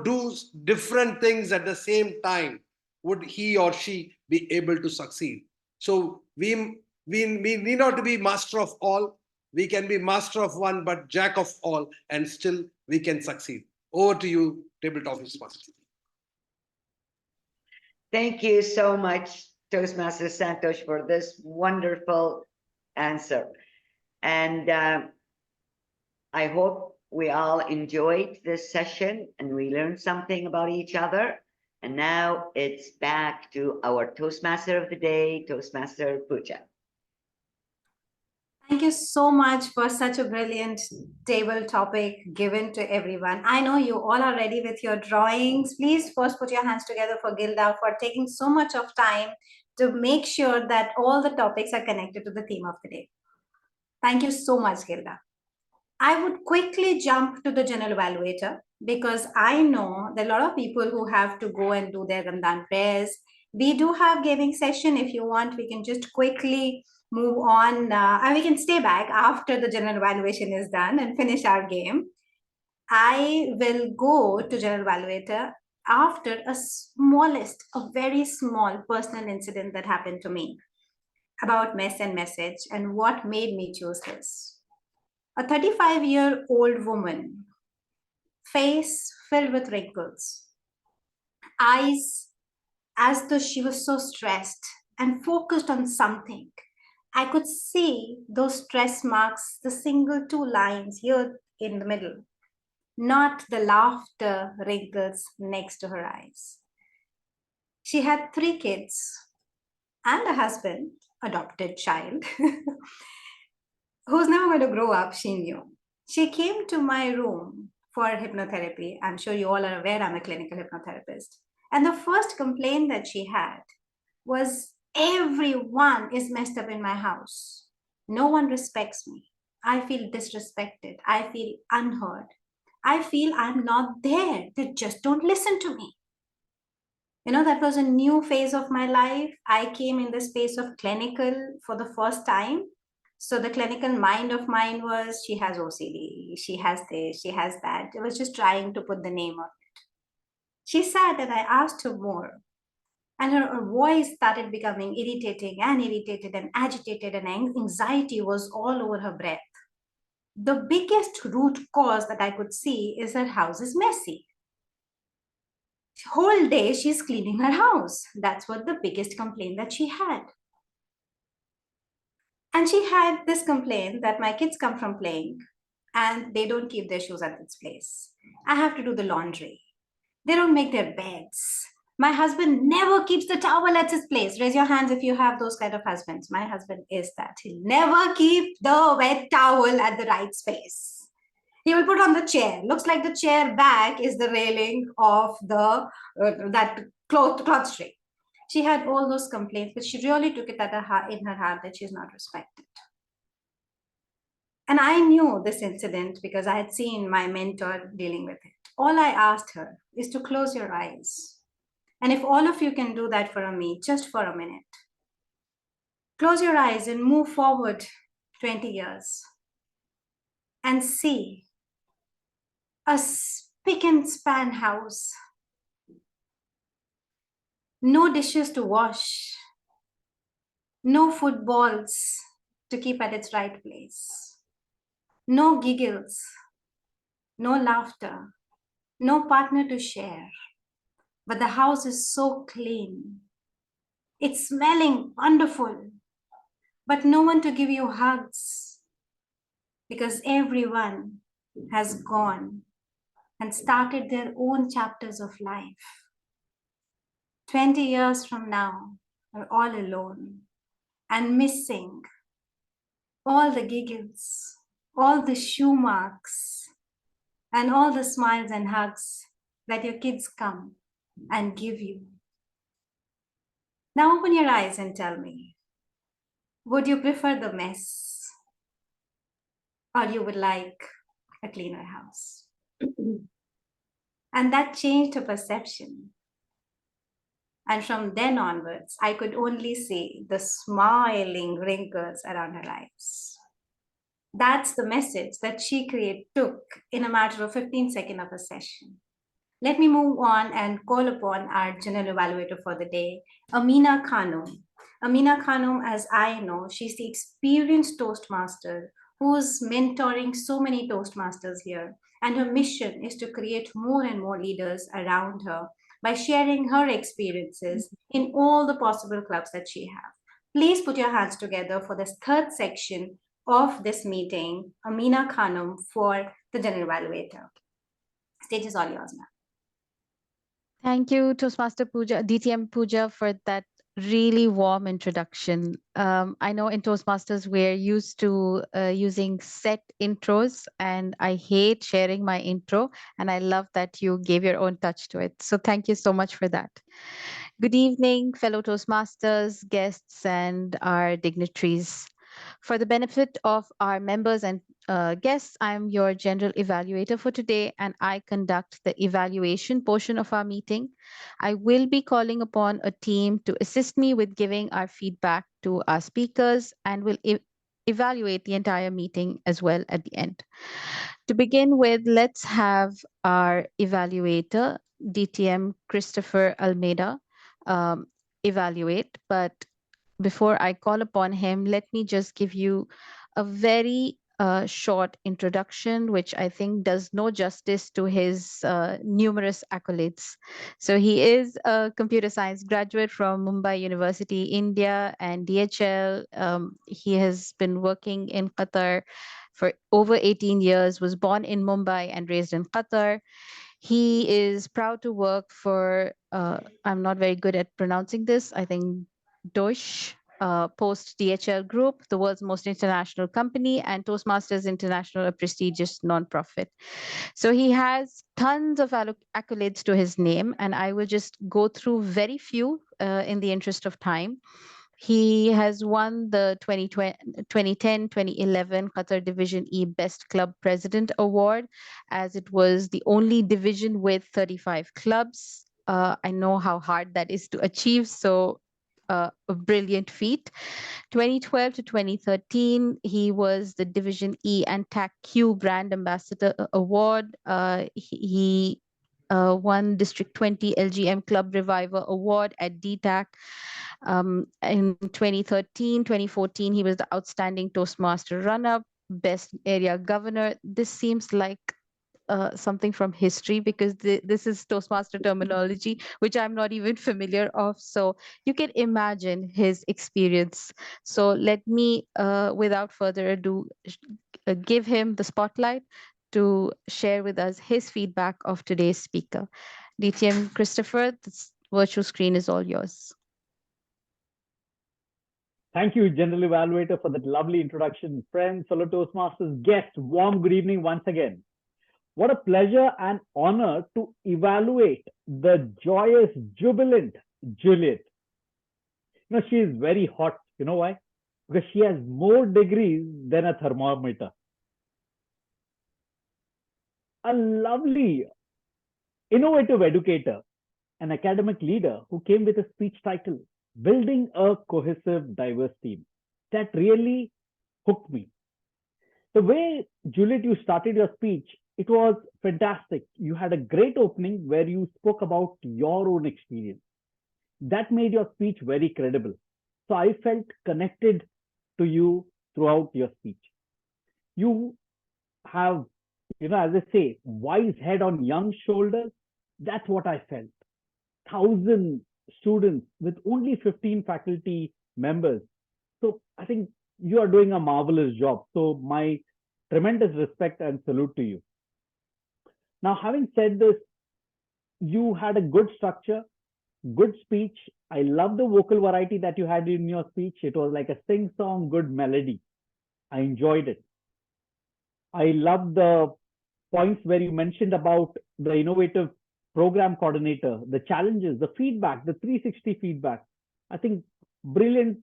do different things at the same time, would he or she be able to succeed. So we need not to be master of all. We can be master of one, but jack of all, and still we can succeed. Over to you, Tabletop Toastmasters. Thank you so much, Toastmaster Santosh, for this wonderful answer. And I hope we all enjoyed this session and we learned something about each other. And now it's back to our Toastmaster of the day, Toastmaster Pooja. Thank you so much for such a brilliant table topic given to everyone. I know you all are ready with your drawings. Please first put your hands together for Gilda for taking so much of time to make sure that all the topics are connected to the theme of the day. Thank you so much, Gilda. I would quickly jump to the general evaluator because I know there are a lot of people who have to go and do their Ramadan prayers. We do have gaming session. If you want, we can just quickly move on, and we can stay back after the general evaluation is done and finish our game. I will go to general evaluator after a very small personal incident that happened to me about mess and message and what made me choose this. A 35-year-old woman, face filled with wrinkles, eyes as though she was so stressed and focused on something. I could see those stress marks, the single 2 lines here in the middle, not the laughter wrinkles next to her eyes. She had 3 kids and a husband, adopted child, who's never going to grow up, she knew. She came to my room for hypnotherapy. I'm sure you all are aware I'm a clinical hypnotherapist. And the first complaint that she had was, everyone is messed up in my house. No one respects me. I feel disrespected. I feel unheard. I feel I'm not there. They just don't listen to me. That was a new phase of my life. I came in the space of clinical for the first time. So the clinical mind of mine was, she has OCD, she has this, she has that. It was just trying to put the name on it. She sat and I asked her more. And her voice started becoming irritated and agitated, and anxiety was all over her breath. The biggest root cause that I could see is her house is messy. Whole day she's cleaning her house. That's what the biggest complaint that she had. And she had this complaint that my kids come from playing and they don't keep their shoes at its place. I have to do the laundry. They don't make their beds. My husband never keeps the towel at his place. Raise your hands if you have those kind of husbands. My husband is that. He'll never keep the wet towel at the right space. He will put on the chair. Looks like the chair back is the railing of the that cloth string. She had all those complaints, but she really took it in her heart that she's not respected. And I knew this incident because I had seen my mentor dealing with it. All I asked her is to close your eyes. And if all of you can do that for me, just for a minute, close your eyes and move forward 20 years and see a spick and span house, no dishes to wash, no footballs to keep at its right place, no giggles, no laughter, no partner to share, but the house is so clean. It's smelling wonderful, but no one to give you hugs because everyone has gone and started their own chapters of life. 20 years from now, we're all alone and missing all the giggles, all the shoe marks, and all the smiles and hugs that your kids come and give you. Now open your eyes and tell me, would you prefer the mess or you would like a cleaner house? And that changed her perception. And from then onwards, I could only see the smiling wrinkles around her eyes. That's the message that she took in a matter of 15 seconds of a session. Let me move on and call upon our general evaluator for the day, Amina Khanum. Amina Khanum, as I know, she's the experienced Toastmaster who's mentoring so many Toastmasters here. And her mission is to create more and more leaders around her by sharing her experiences in all the possible clubs that she has. Please put your hands together for this third section of this meeting, Amina Khanum, for the general evaluator. Stage is all yours, ma'am. Thank you, Toastmaster Pooja, DTM Pooja, for that really warm introduction. I know in Toastmasters we're used to using set intros, and I hate sharing my intro, and I love that you gave your own touch to it. So thank you so much for that. Good evening, fellow Toastmasters, guests, and our dignitaries. For the benefit of our members and guests, I'm your general evaluator for today, and I conduct the evaluation portion of our meeting. I will be calling upon a team to assist me with giving our feedback to our speakers, and will evaluate the entire meeting as well at the end. To begin with, let's have our evaluator, DTM Christopher Almeida, evaluate. But before I call upon him, let me just give you a very short introduction, which I think does no justice to his numerous accolades. So he is a computer science graduate from Mumbai University, India, and DHL. He has been working in Qatar for over 18 years, was born in Mumbai and raised in Qatar. He is proud to work for, I'm not very good at pronouncing this, I think Deutsche Post DHL Group, the world's most international company, and Toastmasters International, a prestigious nonprofit. So he has tons of accolades to his name, and I will just go through very few in the interest of time. He has won the 2010-2011 Qatar Division E Best Club President Award, as it was the only division with 35 clubs. I know how hard that is to achieve, so a brilliant feat. 2012 to 2013, he was the Division E and TAC Q Brand Ambassador Award. He won District 20 LGM Club Reviver Award at DTAC. In 2013, 2014, he was the Outstanding Toastmaster Run-Up, Best Area Governor. This seems like something from history, because this is Toastmaster terminology, which I'm not even familiar of. So you can imagine his experience. So let me, without further ado, give him the spotlight to share with us his feedback of today's speaker. DTM Christopher, this virtual screen is all yours. Thank you, General Evaluator, for that lovely introduction. Friends, fellow Toastmasters, guests, warm good evening once again. What a pleasure and honor to evaluate the joyous, jubilant Juliet. She is very hot. You know why? Because she has more degrees than a thermometer. A lovely, innovative educator, an academic leader who came with a speech title, Building a Cohesive, Diverse Team. That really hooked me. The way, Juliet, you started your speech, it was fantastic. You had a great opening where you spoke about your own experience. That made your speech very credible. So I felt connected to you throughout your speech. You have, as I say, wise head on young shoulders. That's what I felt. 1,000 students with only 15 faculty members. So I think you are doing a marvelous job. So my tremendous respect and salute to you. Now, having said this, you had a good structure, good speech. I love the vocal variety that you had in your speech. It was like a sing-song, good melody. I enjoyed it. I love the points where you mentioned about the innovative program coordinator, the challenges, the feedback, the 360 feedback. I think brilliant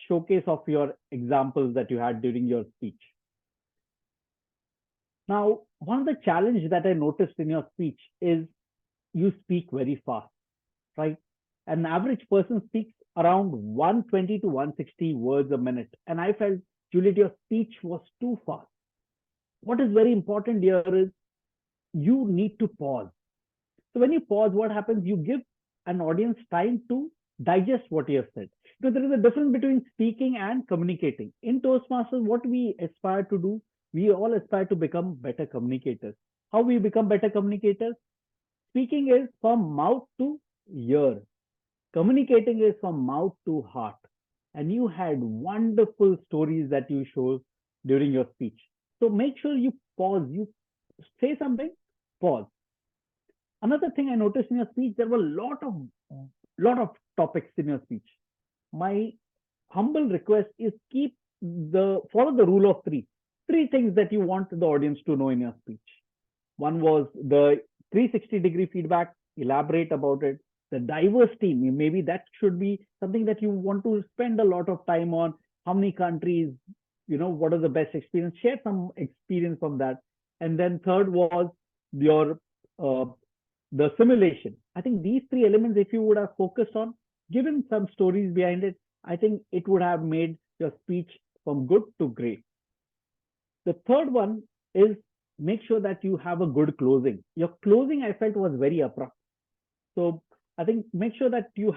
showcase of your examples that you had during your speech. Now, one of the challenges that I noticed in your speech is you speak very fast, right? An average person speaks around 120 to 160 words a minute. And I felt, Juliet, your speech was too fast. What is very important here is you need to pause. So when you pause, what happens? You give an audience time to digest what you have said. So there is a difference between speaking and communicating. In Toastmasters, what we aspire to do, we all aspire to become better communicators. How we become better communicators? Speaking is from mouth to ear. Communicating is from mouth to heart. And you had wonderful stories that you showed during your speech. So make sure you pause. You say something, pause. Another thing I noticed in your speech, there were a lot of topics in your speech. My humble request is follow the rule of three. 3 things that you want the audience to know in your speech. One was the 360-degree feedback, elaborate about it. The diverse team, maybe that should be something that you want to spend a lot of time on. How many countries, what are the best experience? Share some experience from that. And then third was your the simulation. I think these 3 elements, if you would have focused on, given some stories behind it, I think it would have made your speech from good to great. The third one is make sure that you have a good closing. Your closing, I felt, was very abrupt. So I think make sure that you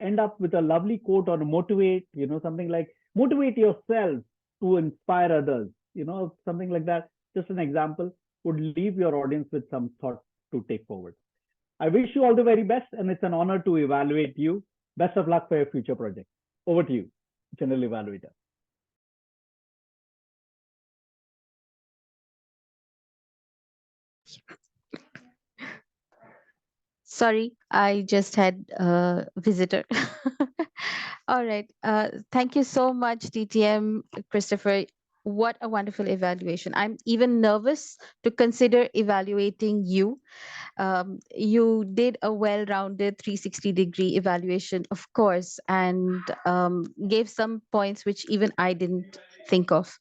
end up with a lovely quote or motivate, something like motivate yourself to inspire others, something like that. Just an example would leave your audience with some thought to take forward. I wish you all the very best, and it's an honor to evaluate you. Best of luck for your future project. Over to you, General Evaluator. Sorry, I just had a visitor. All right. Thank you so much, DTM, Christopher. What a wonderful evaluation. I'm even nervous to consider evaluating you. You did a well-rounded 360-degree evaluation, of course, and gave some points which even I didn't think of.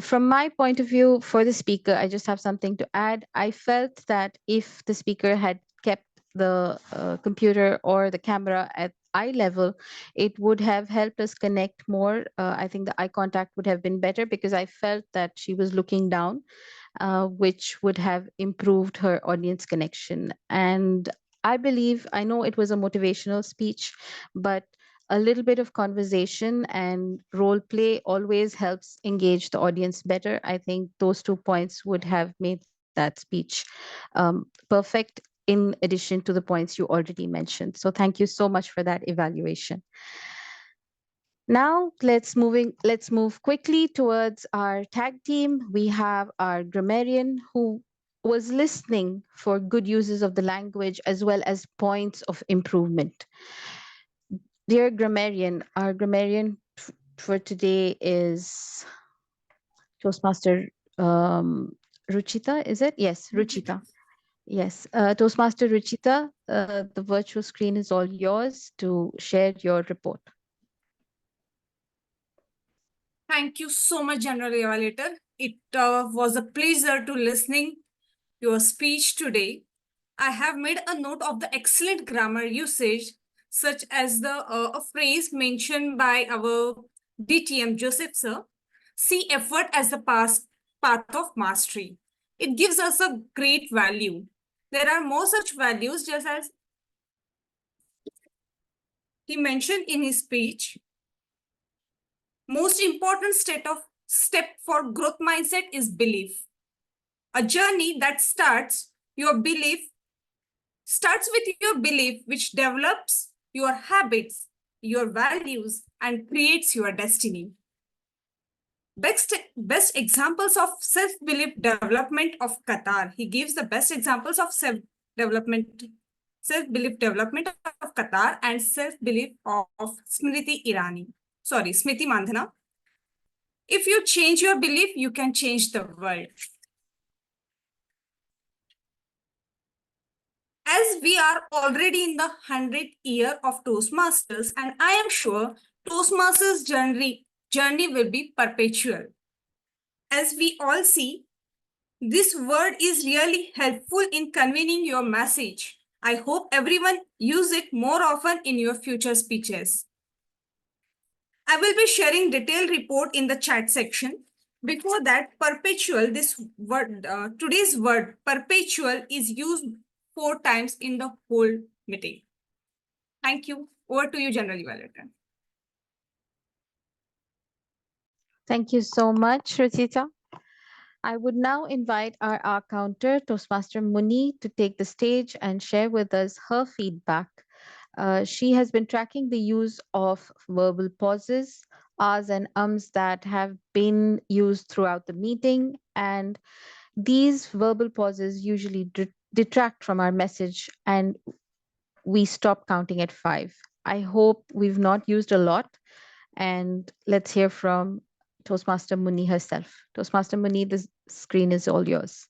From my point of view, for the speaker, I just have something to add. I felt that if the speaker had kept the computer or the camera at eye level, it would have helped us connect more. I think the eye contact would have been better because I felt that she was looking down, which would have improved her audience connection. And I know it was a motivational speech, but a little bit of conversation and role play always helps engage the audience better. I think those 2 points would have made that speech perfect, in addition to the points you already mentioned. So thank you so much for that evaluation. Now let's move quickly towards our tag team. We have our grammarian who was listening for good uses of the language as well as points of improvement. Dear grammarian, our grammarian for today is Toastmaster Ruchita, is it? Yes, Ruchita. Yes, Toastmaster Ruchita, the virtual screen is all yours to share your report. Thank you so much, General Evaluator. It was a pleasure to listening your speech today. I have made a note of the excellent grammar usage, such as the a phrase mentioned by our DTM Joseph sir. See effort as the path of mastery. It gives us a great value. There are more such values, just as he mentioned in his speech. Most important step for growth mindset is belief. A journey that starts with your belief, which develops your habits, your values, and creates your destiny. Best examples of self-belief development of Qatar. He gives the best examples of self-belief development of Qatar and self-belief of Smriti Mandhana. If you change your belief, you can change the world. As we are already in the 100th year of Toastmasters, and I am sure Toastmasters journey will be perpetual. As we all see, this word is really helpful in conveying your message. I hope everyone use it more often in your future speeches. I will be sharing detailed report in the chat section. Before that, perpetual, this word, today's word, perpetual, is used 4 times in the whole meeting. Thank you. Over to you, General Evaluator. Thank you so much, Ruchita. I would now invite our counter, Toastmaster Muni, to take the stage and share with us her feedback. She has been tracking the use of verbal pauses, ahs and ums that have been used throughout the meeting, and these verbal pauses usually detract from our message and we stop counting at 5. I hope we've not used a lot, and let's hear from Toastmaster Muni herself. Toastmaster Muni, the screen is all yours.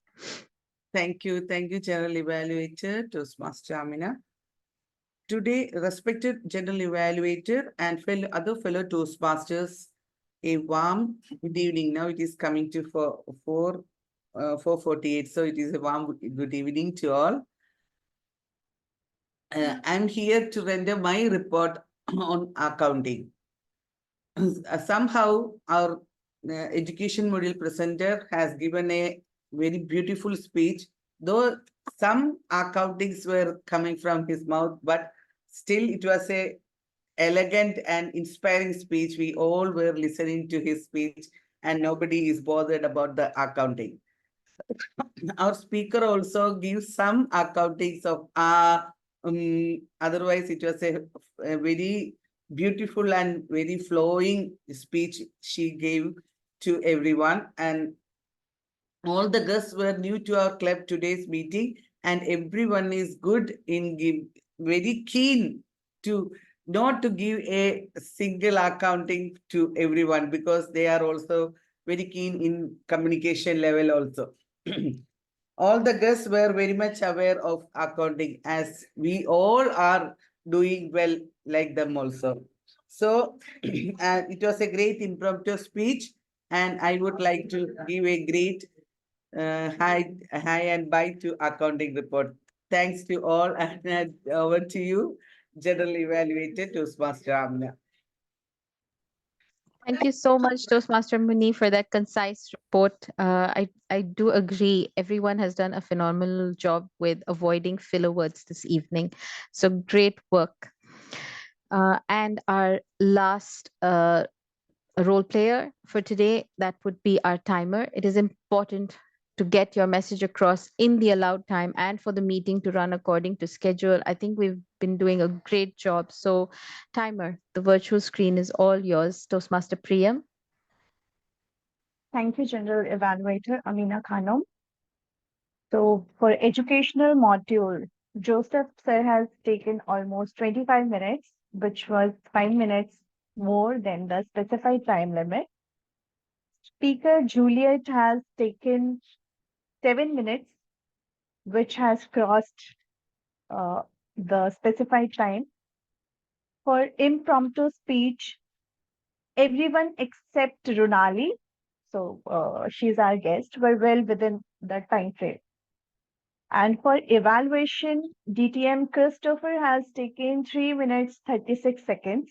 Thank you, General Evaluator, Toastmaster Amina. Today, respected General Evaluator and other fellow Toastmasters, a warm good evening. Now it is coming to 4:48, so it is a warm good evening to all. I'm here to render my report on accounting. Somehow, our education module presenter has given a very beautiful speech, though some accountings were coming from his mouth, but still it was a elegant and inspiring speech. We all were listening to his speech and nobody is bothered about the accounting. Our speaker also gives some accountings of otherwise it was a very beautiful and very flowing speech she gave to everyone, and all the guests were new to our club today's meeting, and everyone is good in very keen to not to give a single accounting to everyone, because they are also very keen in communication level also. All the guests were very much aware of accounting, as we all are doing well like them also. So it was a great impromptu speech, and I would like to give a great hi and bye to accounting report. Thanks to all, and over to you, General Evaluator Toastmaster Amna. Thank you so much, Toastmaster Muni, for that concise report. I do agree. Everyone has done a phenomenal job with avoiding filler words this evening. So great work. And our last role player for today, that would be our timer. It is important to get your message across in the allowed time and for the meeting to run according to schedule. I think we've been doing a great job. So timer, the virtual screen is all yours. Toastmaster Priyam. Thank you, General Evaluator Amina Khanum. So for educational module, Joseph sir has taken almost 25 minutes, which was 5 minutes more than the specified time limit. Speaker Juliet has taken 7 minutes, which has crossed the specified time, for impromptu speech, everyone except Runali, so she's our guest, were well within the time frame. And for evaluation, DTM Christopher has taken 3 minutes 36 seconds,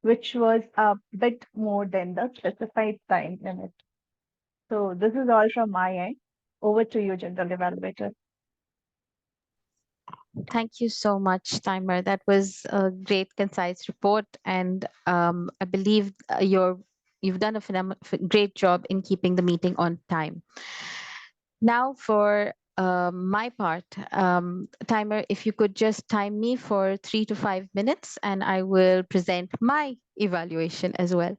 which was a bit more than the specified time limit. So this is all from my end. Over to you, General Evaluator. Thank you so much, Timer. That was a great, concise report, and I believe you've done a great job in keeping the meeting on time. Now, for my part, Timer, if you could just time me for 3 to 5 minutes, and I will present my evaluation as well.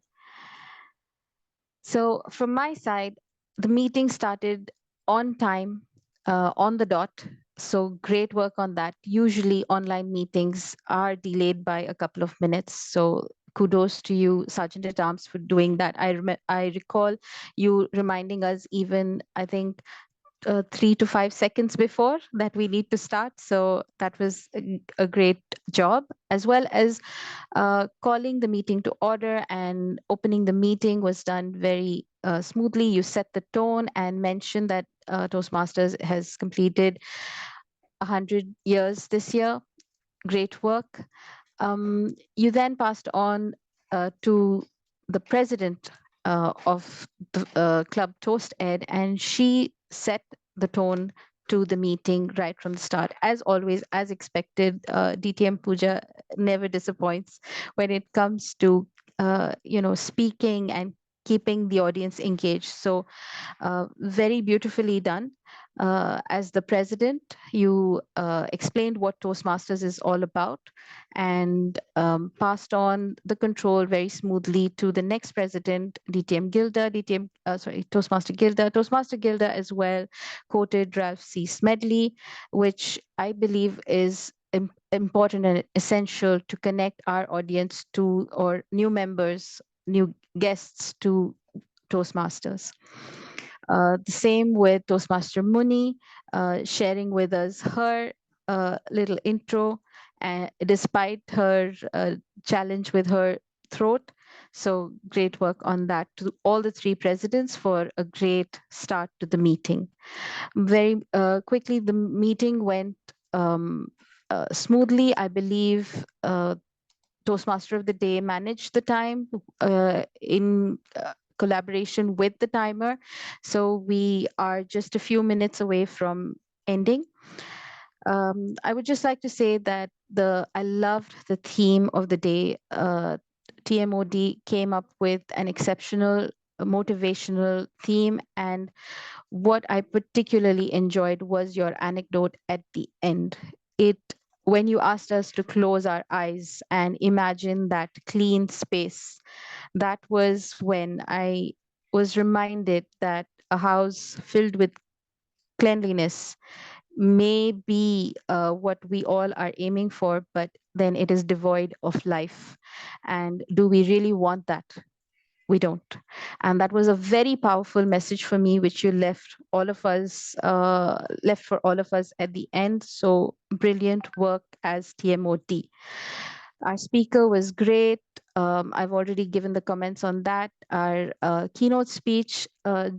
So, from my side, the meeting started on time, on the dot. So great work on that. Usually online meetings are delayed by a couple of minutes. So kudos to you, Sergeant at Arms, for doing that. I recall you reminding us even, I think, 3 to 5 seconds before that we need to start. So that was a great job, as well as calling the meeting to order and opening the meeting was done very smoothly. You set the tone and mentioned that Toastmasters has completed 100 years this year. Great work. You then passed on to the president of the club, Toast Ed, and she set the tone to the meeting right from the start. As always, as expected, DTM Pooja never disappoints when it comes to speaking and keeping the audience engaged. So very beautifully done. As the president, you explained what Toastmasters is all about and passed on the control very smoothly to the next president, DTM Gilda, Toastmaster Gilda. Toastmaster Gilda as well quoted Ralph C. Smedley, which I believe is important and essential to connect our audience to, or new members, new guests to Toastmasters. The same with Toastmaster Muni, sharing with us her little intro, despite her challenge with her throat. So great work on that to all the 3 presidents for a great start to the meeting. Very quickly, the meeting went smoothly. I believe Toastmaster of the Day managed the time in collaboration with the timer. So we are just a few minutes away from ending. I would just like to say that I loved the theme of the day. TMOD came up with an exceptional motivational theme, and what I particularly enjoyed was your anecdote at the end. When you asked us to close our eyes and imagine that clean space, that was when I was reminded that a house filled with cleanliness may be what we all are aiming for, but then it is devoid of life. And do we really want that? We don't. And that was a very powerful message for me, which you left for all of us at the end. So brilliant work as TMOD. Our speaker was great. I've already given the comments on that. Our keynote speech,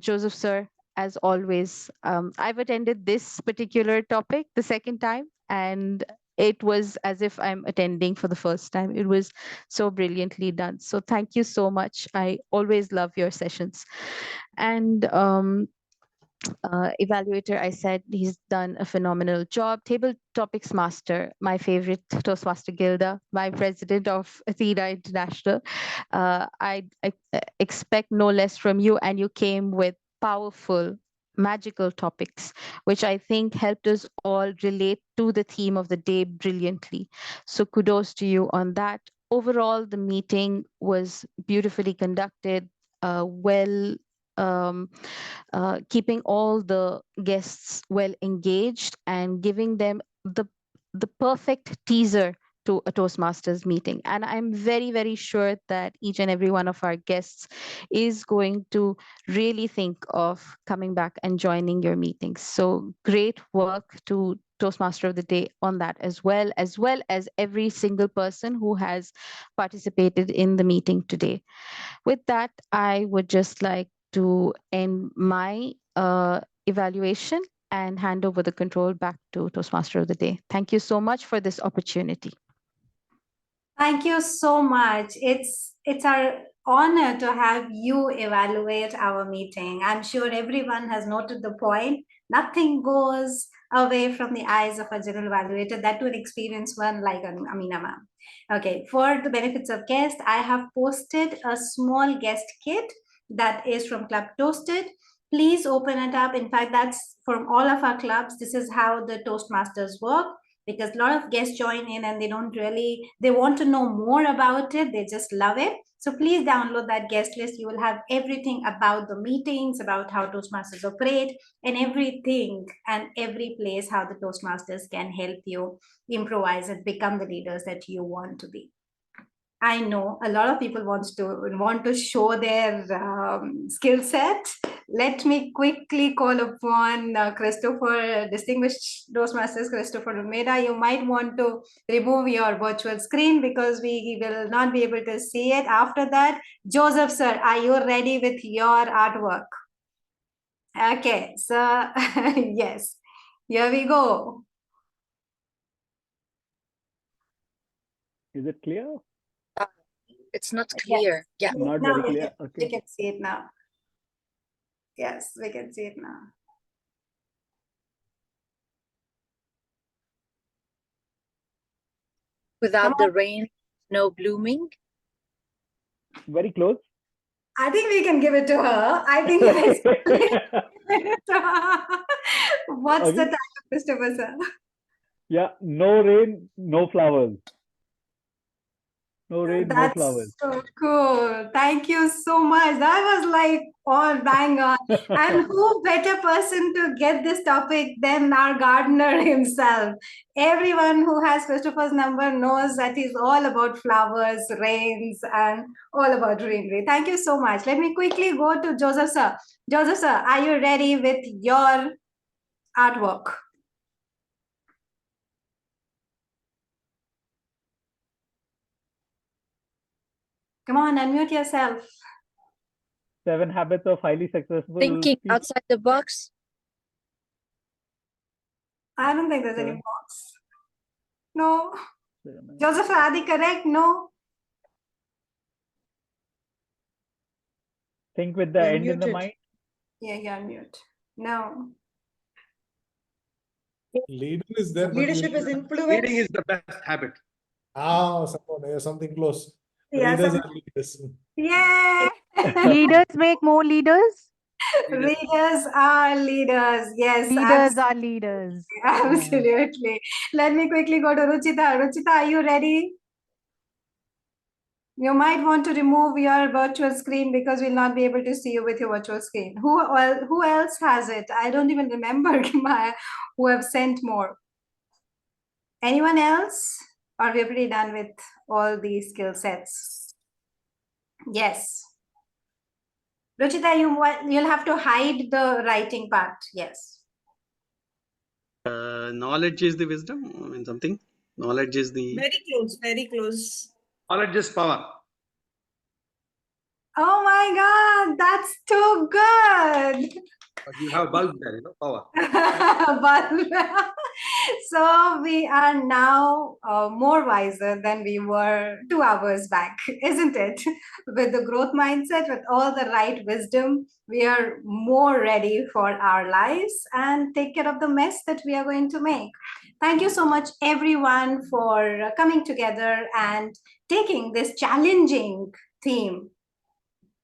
Joseph sir, as always, I've attended this particular topic the second time, and it was as if I'm attending for the first time. It was so brilliantly done. So thank you so much. I always love your sessions. And evaluator, I said he's done a phenomenal job. Table topics master, my favorite, Toastmaster Gilda, my president of Athena International. I expect no less from you, and you came with powerful, magical topics, which I think helped us all relate to the theme of the day brilliantly. So kudos to you on that. Overall, the meeting was beautifully conducted, keeping all the guests well engaged and giving them the perfect teaser to a Toastmasters meeting. And I'm very, very sure that each and every one of our guests is going to really think of coming back and joining your meetings. So great work to Toastmaster of the Day on that as well as every single person who has participated in the meeting today. With that, I would just like to end my evaluation and hand over the control back to Toastmaster of the Day. Thank you so much for this opportunity. Thank you so much. It's our honor to have you evaluate our meeting. I'm sure everyone has noted the point. Nothing goes away from the eyes of a general evaluator. That to an experienced one like Amina ma'am. Okay, for the benefits of guests, I have posted a small guest kit that is from Club Toasted. Please open it up. In fact, that's from all of our clubs. This is how the Toastmasters work, because a lot of guests join in and they want to know more about it. They just love it. So please download that guest list. You will have everything about the meetings, about how Toastmasters operate, and everything and every place how the Toastmasters can help you improvise and become the leaders that you want to be. I know a lot of people want to show their skill set. Let me quickly call upon Christopher, distinguished Toastmasters Christopher Almeida. You might want to remove your virtual screen because we will not be able to see it. After that, Joseph sir, are you ready with your artwork? Okay, so yes, here we go. Is it clear? It's not clear. Yeah. Not Now very clear. Okay. we can see it now. Yes, we can see it now. Without the rain, no blooming. Very close. I think we can give it to her. I think let's give it to her. What's the Okay. title, Christopher sir? Yeah, no rain, no flowers. No rain, no flowers. That's so cool. Thank you so much. That was like all bang on. And who better person to get this topic than our gardener himself? Everyone who has Christopher's number knows that he's all about flowers, rains, and all about greenery. Thank you so much. Let me quickly go to Joseph sir. Joseph sir, are you ready with your artwork? Come on, unmute yourself. 7 habits of highly successful Thinking people. outside the box. I don't think there's any box. No. Joseph, are they correct? No. Think with the You're end in the muted. mind. Yeah, you're on mute. No. Leader is there. but Leadership is Reading influence. is the best habit. Something close. Yeah, Readers some- are leaders. Yeah. Leaders make more leaders. Readers are leaders. Yes. Leaders are leaders. Yeah. Absolutely. Let me quickly go to Ruchita. Ruchita, are you ready? You might want to remove your virtual screen because we'll not be able to see you with your virtual screen. Who else has it? I don't even remember who have sent more. Anyone else? Or we're pretty done with all these skill sets? Yes. Ruchita, you'll have to hide the writing part. Yes. Knowledge is the wisdom. I mean, something. Knowledge is the. Very close, very close. Knowledge is power. Oh my God, that's too good. But you have bulb there, power. But so we are now more wiser than we were 2 hours back, isn't it? With the growth mindset, with all the right wisdom, we are more ready for our lives and take care of the mess that we are going to make. Thank you so much, everyone, for coming together and taking this challenging theme,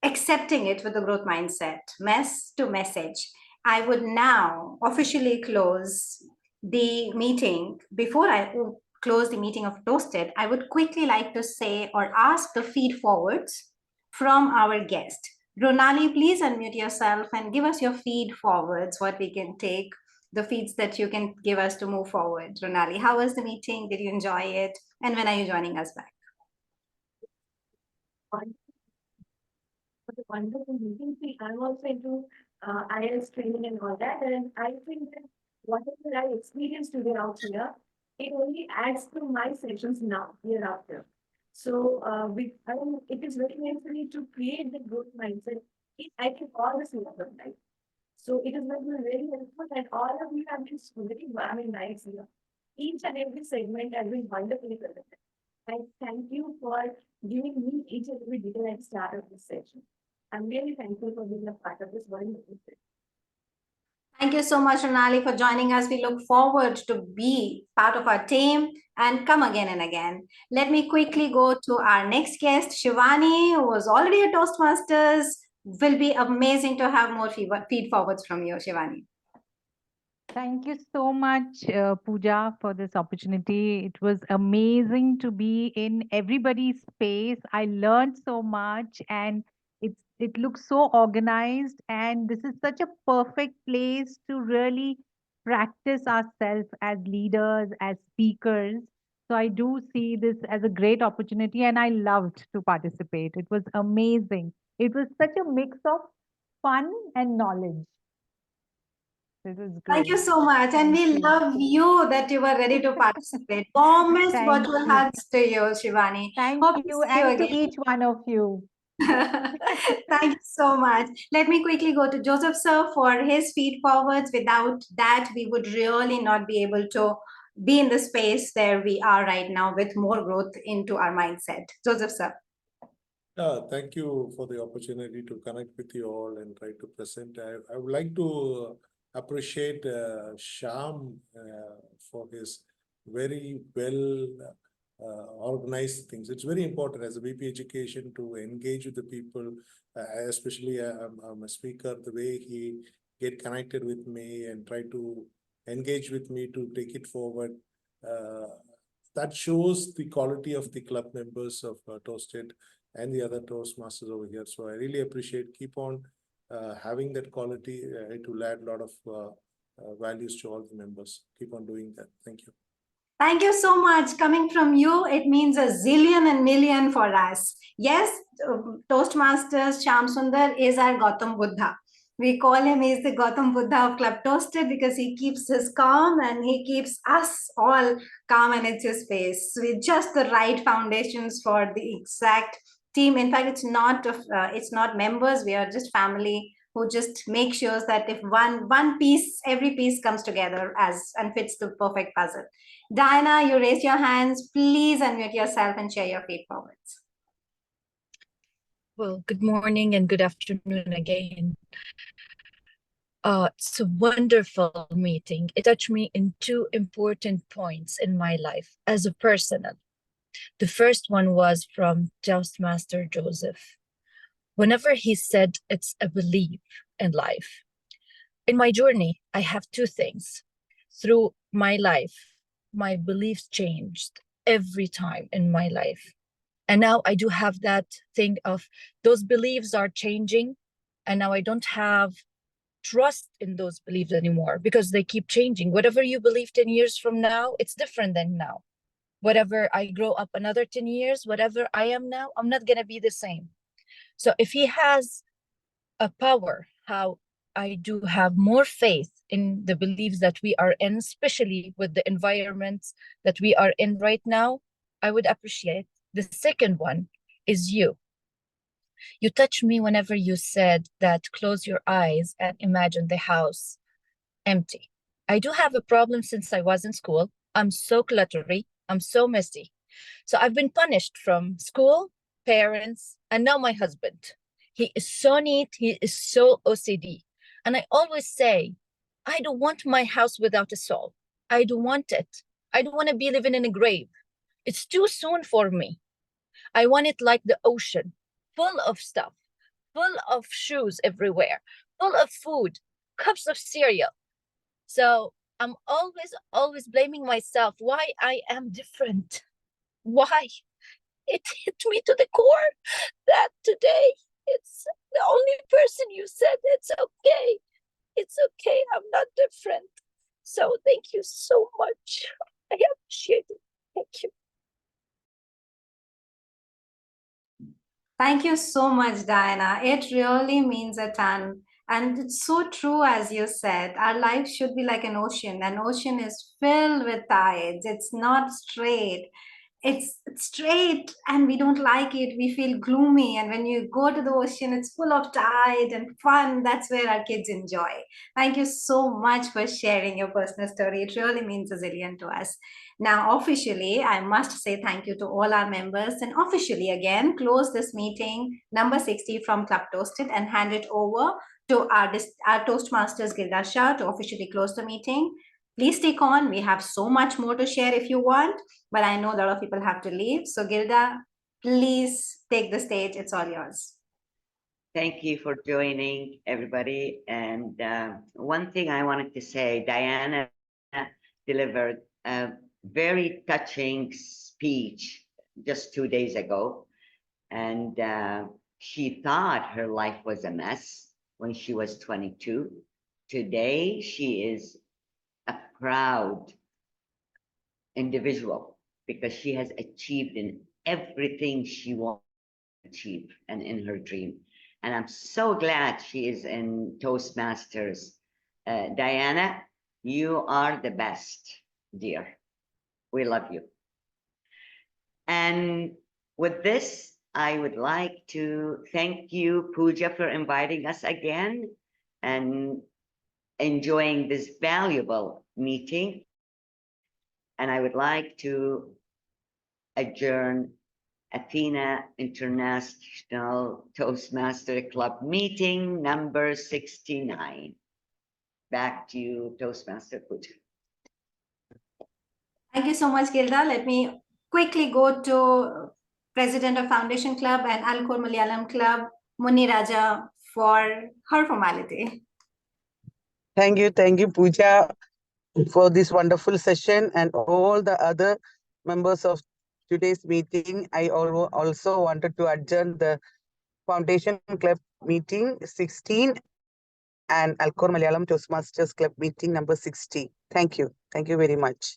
accepting it with the growth mindset, mess to message. I would now officially close the meeting. Before I close the meeting of Toasted, I would quickly like to say or ask the feed forwards from our guest. Ronali, please unmute yourself and give us your feed forwards, what we can take the feeds that you can give us to move forward. Ronali, how was the meeting? Did you enjoy it? And when are you joining us back? For the wonderful meeting. See, I'm also into IELTS training and all that, and I think that whatever I experienced today out here, it only adds to my sessions now, hereafter. So, it is very necessary to create the growth mindset in, I think, all the spheres of life. So it is going to be very helpful, and all of you have been very, nice here. Each and every segment has been wonderfully presented. I thank you for giving me each and every detail at the start of this session. I'm really thankful for being a part of this wonderful session. Thank you so much, Ronali, for joining us. We look forward to be part of our team and come again and again. Let me quickly go to our next guest, Shivani, who was already a Toastmasters. Will be amazing to have more feed forwards from you, Shivani. Thank you so much, Pooja, for this opportunity. It was amazing to be in everybody's space. I learned so much, and it looks so organized. And this is such a perfect place to really practice ourselves as leaders, as speakers. So I do see this as a great opportunity, and I loved to participate. It was amazing. It was such a mix of fun and knowledge. This is great. Thank you so much. And Thank we you. love you that you were ready to participate. Warmest Thank virtual you. hugs to you, Shivani. Thank Hope to you, see you and to again. each one of you. Thank you so much. Let me quickly go to Joseph, sir, for his feed forwards. Without that, we would really not be able to be in the space where we are right now with more growth into our mindset. Joseph, sir. Thank you for the opportunity to connect with you all and try to present. I would like to appreciate Shyam for his very well organized things. It's very important as a VP education to engage with the people, especially I'm a speaker, the way he get connected with me and try to engage with me to take it forward. That shows the quality of the club members of Toasted and the other Toastmasters over here. So I really appreciate, keep on having that quality. It will add a lot of values to all the members. Keep on doing that. Thank you. Thank you so much. Coming from you, it means a zillion and million for us. Yes, Toastmasters Shyam Sundar is our Gautam Buddha. We call him, he's the Gautam Buddha of Club Toasted because he keeps us calm and he keeps us all calm and it's his space. With just the right foundations for the exact team. In fact, it's not members. We are just family who just make sure that if one piece, every piece comes together and fits the perfect puzzle. Diana, you raised your hands. Please unmute yourself and share your feed forwards. Well, good morning and good afternoon again. It's a wonderful meeting. It touched me in two important points in my life as a personal. The first one was from Toastmaster Joseph. Whenever he said it's a belief in life. In my journey, I have two things. Through my life, my beliefs changed every time in my life. And now I do have that thing of those beliefs are changing. And now I don't have trust in those beliefs anymore because they keep changing. Whatever you believe 10 years from now, it's different than now. Whatever I grow up another 10 years, whatever I am now, I'm not going to be the same. So if he has a power, how I do have more faith in the beliefs that we are in, especially with the environments that we are in right now, I would appreciate. The second one is you. You touched me whenever you said that close your eyes and imagine the house empty. I do have a problem since I was in school. I'm so cluttery. I'm so messy. So I've been punished from school, parents, and now my husband. He is so neat. He is so OCD. And I always say, I don't want my house without a soul. I don't want it. I don't want to be living in a grave. It's too soon for me. I want it like the ocean, full of stuff, full of shoes everywhere, full of food, cups of cereal. So I'm always blaming myself why I am different. Why? It hit me to the core that today it's the only person you said it's okay. It's okay. I'm not different. So thank you so much. I appreciate it. Thank you. Thank you so much, Diana. It really means a ton. And it's so true, as you said, our life should be like an ocean. An ocean is filled with tides. It's not straight. It's straight and we don't like it. We feel gloomy. And when you go to the ocean, it's full of tide and fun. That's where our kids enjoy. Thank you so much for sharing your personal story. It really means a zillion to us. Now, officially, I must say thank you to all our members and officially again close this meeting number 60 from Club Toasted and hand it over to our Toastmasters Gilda Shah to officially close the meeting. Please stick on. We have so much more to share if you want, but I know a lot of people have to leave. So Gilda, please take the stage. It's all yours. Thank you for joining, everybody. And one thing I wanted to say, Diana delivered a very touching speech just 2 days ago. And she thought her life was a mess when she was 22. Today, she is a proud individual because she has achieved in everything she wanted to achieve and in her dream. And I'm so glad she is in Toastmasters. Diana, you are the best, dear. We love you. And with this, I would like to thank you, Pooja, for inviting us again and enjoying this valuable meeting. And I would like to adjourn Athena International Toastmaster Club meeting number 69. Back to you, Toastmaster Pooja. Thank you so much, Gilda. Let me quickly go to President of Foundation Club and Alcor Malayalam Club, Muni Raja, for her formality. Thank you, Pooja, for this wonderful session and all the other members of today's meeting. I also wanted to adjourn the Foundation Club meeting 16 and Alcor Malayalam Toastmasters Club meeting number 60. Thank you. Thank you very much.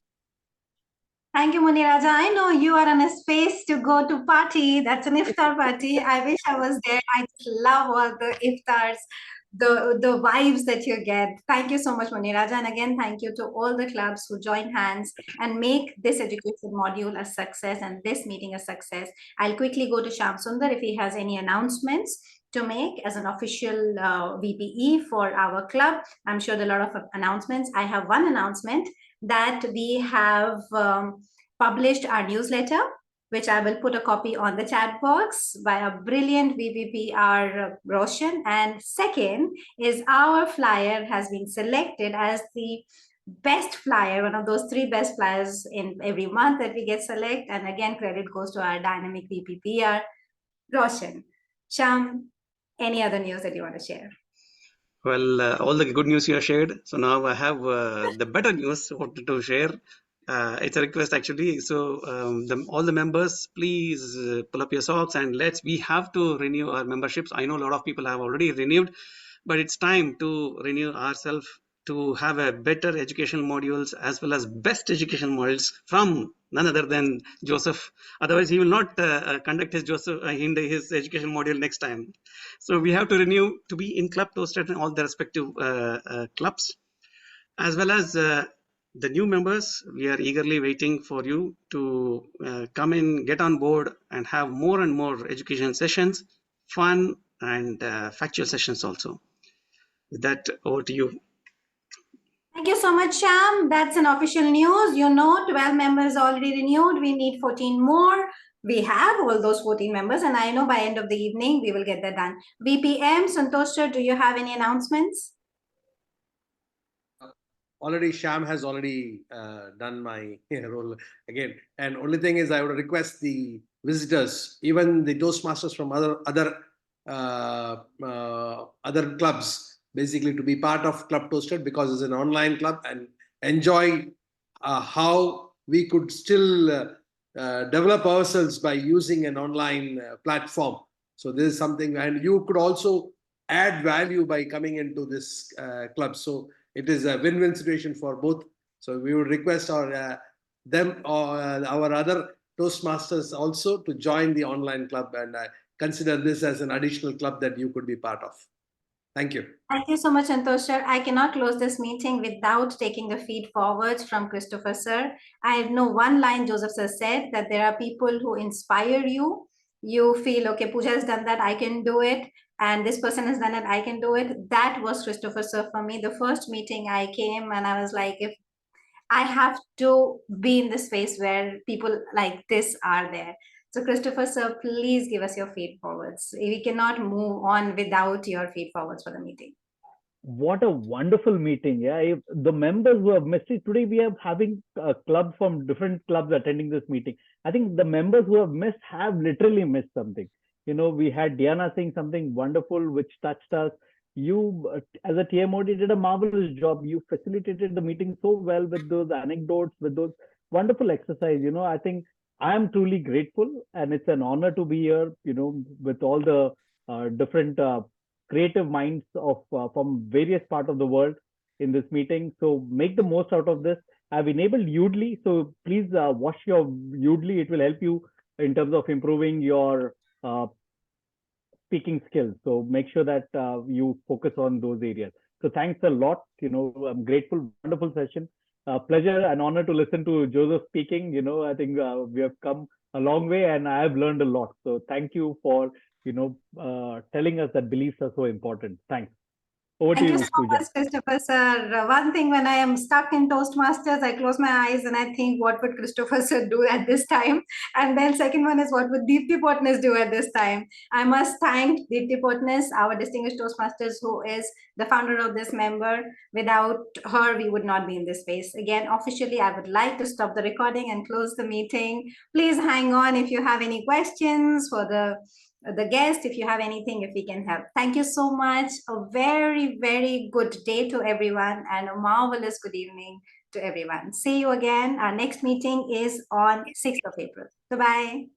Thank you, Muni Raja. I know you are on a space to go to party. That's an iftar party. I wish I was there. I just love all the iftars, the vibes that you get. Thank you so much, Muni Raja. And again, thank you to all the clubs who join hands and make this education module a success and this meeting a success. I'll quickly go to Shyam Sundar if he has any announcements to make as an official VPE for our club. I'm sure there are a lot of announcements. I have one announcement that we have published our newsletter, which I will put a copy on the chat box by a brilliant VPPR Roshan. And second is our flyer has been selected as the best flyer, one of those 3 best flyers in every month that we get select. And again, credit goes to our dynamic VPPR Roshan. Shyam, any other news that you want to share? Well, all the good news you have shared. So now I have the better news wanted to share. It's a request actually. So all the members, please pull up your socks and we have to renew our memberships. I know a lot of people have already renewed, but it's time to renew ourselves to have a better educational modules as well as best educational modules from none other than Joseph. Otherwise, he will not conduct his his education module next time. So we have to renew to be in Club Toasted in all the respective clubs, as well as the new members. We are eagerly waiting for you to come in, get on board, and have more and more education sessions, fun and factual sessions also. With that, over to you. Thank you so much, Shyam. That's an official news. You know, 12 members already renewed. We need 14 more. We have all those 14 members, and I know by end of the evening, we will get that done. VPM, Santosh, do you have any announcements? Already Shyam has already done my role again. And only thing is I would request the visitors, even the Toastmasters from other clubs, basically to be part of Club Toasted because it's an online club, and enjoy how we could still develop ourselves by using an online platform. So this is something, and you could also add value by coming into this club. So it is a win-win situation for both. So we would request our them or our other Toastmasters also to join the online club and consider this as an additional club that you could be part of. Thank you. Thank you so much, Santosh sir. I cannot close this meeting without taking the feed forwards from Christopher sir. I know one line Joseph sir said, that there are people who inspire you. You feel, okay, Pooja has done that, I can do it. And this person has done it, I can do it. That was Christopher sir for me. The first meeting I came and I was like, if I have to be in the space where people like this are there. So Christopher sir, please give us your feed forwards. We cannot move on without your feed forwards for the meeting. What a wonderful meeting. Yeah, the members who have missed it today, we are having clubs from different clubs attending this meeting. I think the members who have missed have literally missed something. We had Diana saying something wonderful which touched us. You, as a TMOD, did a marvelous job. You facilitated the meeting so well with those anecdotes, with those wonderful exercise. I think I am truly grateful, and it's an honor to be here, with all the different creative minds of from various parts of the world in this meeting. So make the most out of this. I've enabled Udly, so please watch your Udly. It will help you in terms of improving your speaking skills. So make sure that you focus on those areas. So thanks a lot. I'm grateful. Wonderful session. Pleasure and honor to listen to Joseph speaking. I think we have come a long way, and I have learned a lot. So thank you for telling us that beliefs are so important. Thanks. Over to Thank you, you so Pooja. much, Christopher sir. One thing, when I am stuck in Toastmasters, I close my eyes and I think, what would Christopher sir do at this time? And then second one is, what would Deepti Potnes do at this time? I must thank Deepti Potnes, our distinguished Toastmasters, who is the founder of this member. Without her, we would not be in this space. Again, officially, I would like to stop the recording and close the meeting. Please hang on if you have any questions for the guest, if you have anything, if we can help. Thank you so much. A very, very good day to everyone, and a marvelous good evening to everyone. See you again. Our next meeting is on 6th of April. Bye-bye.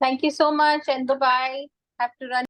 Thank you so much, and bye-bye. Have to run.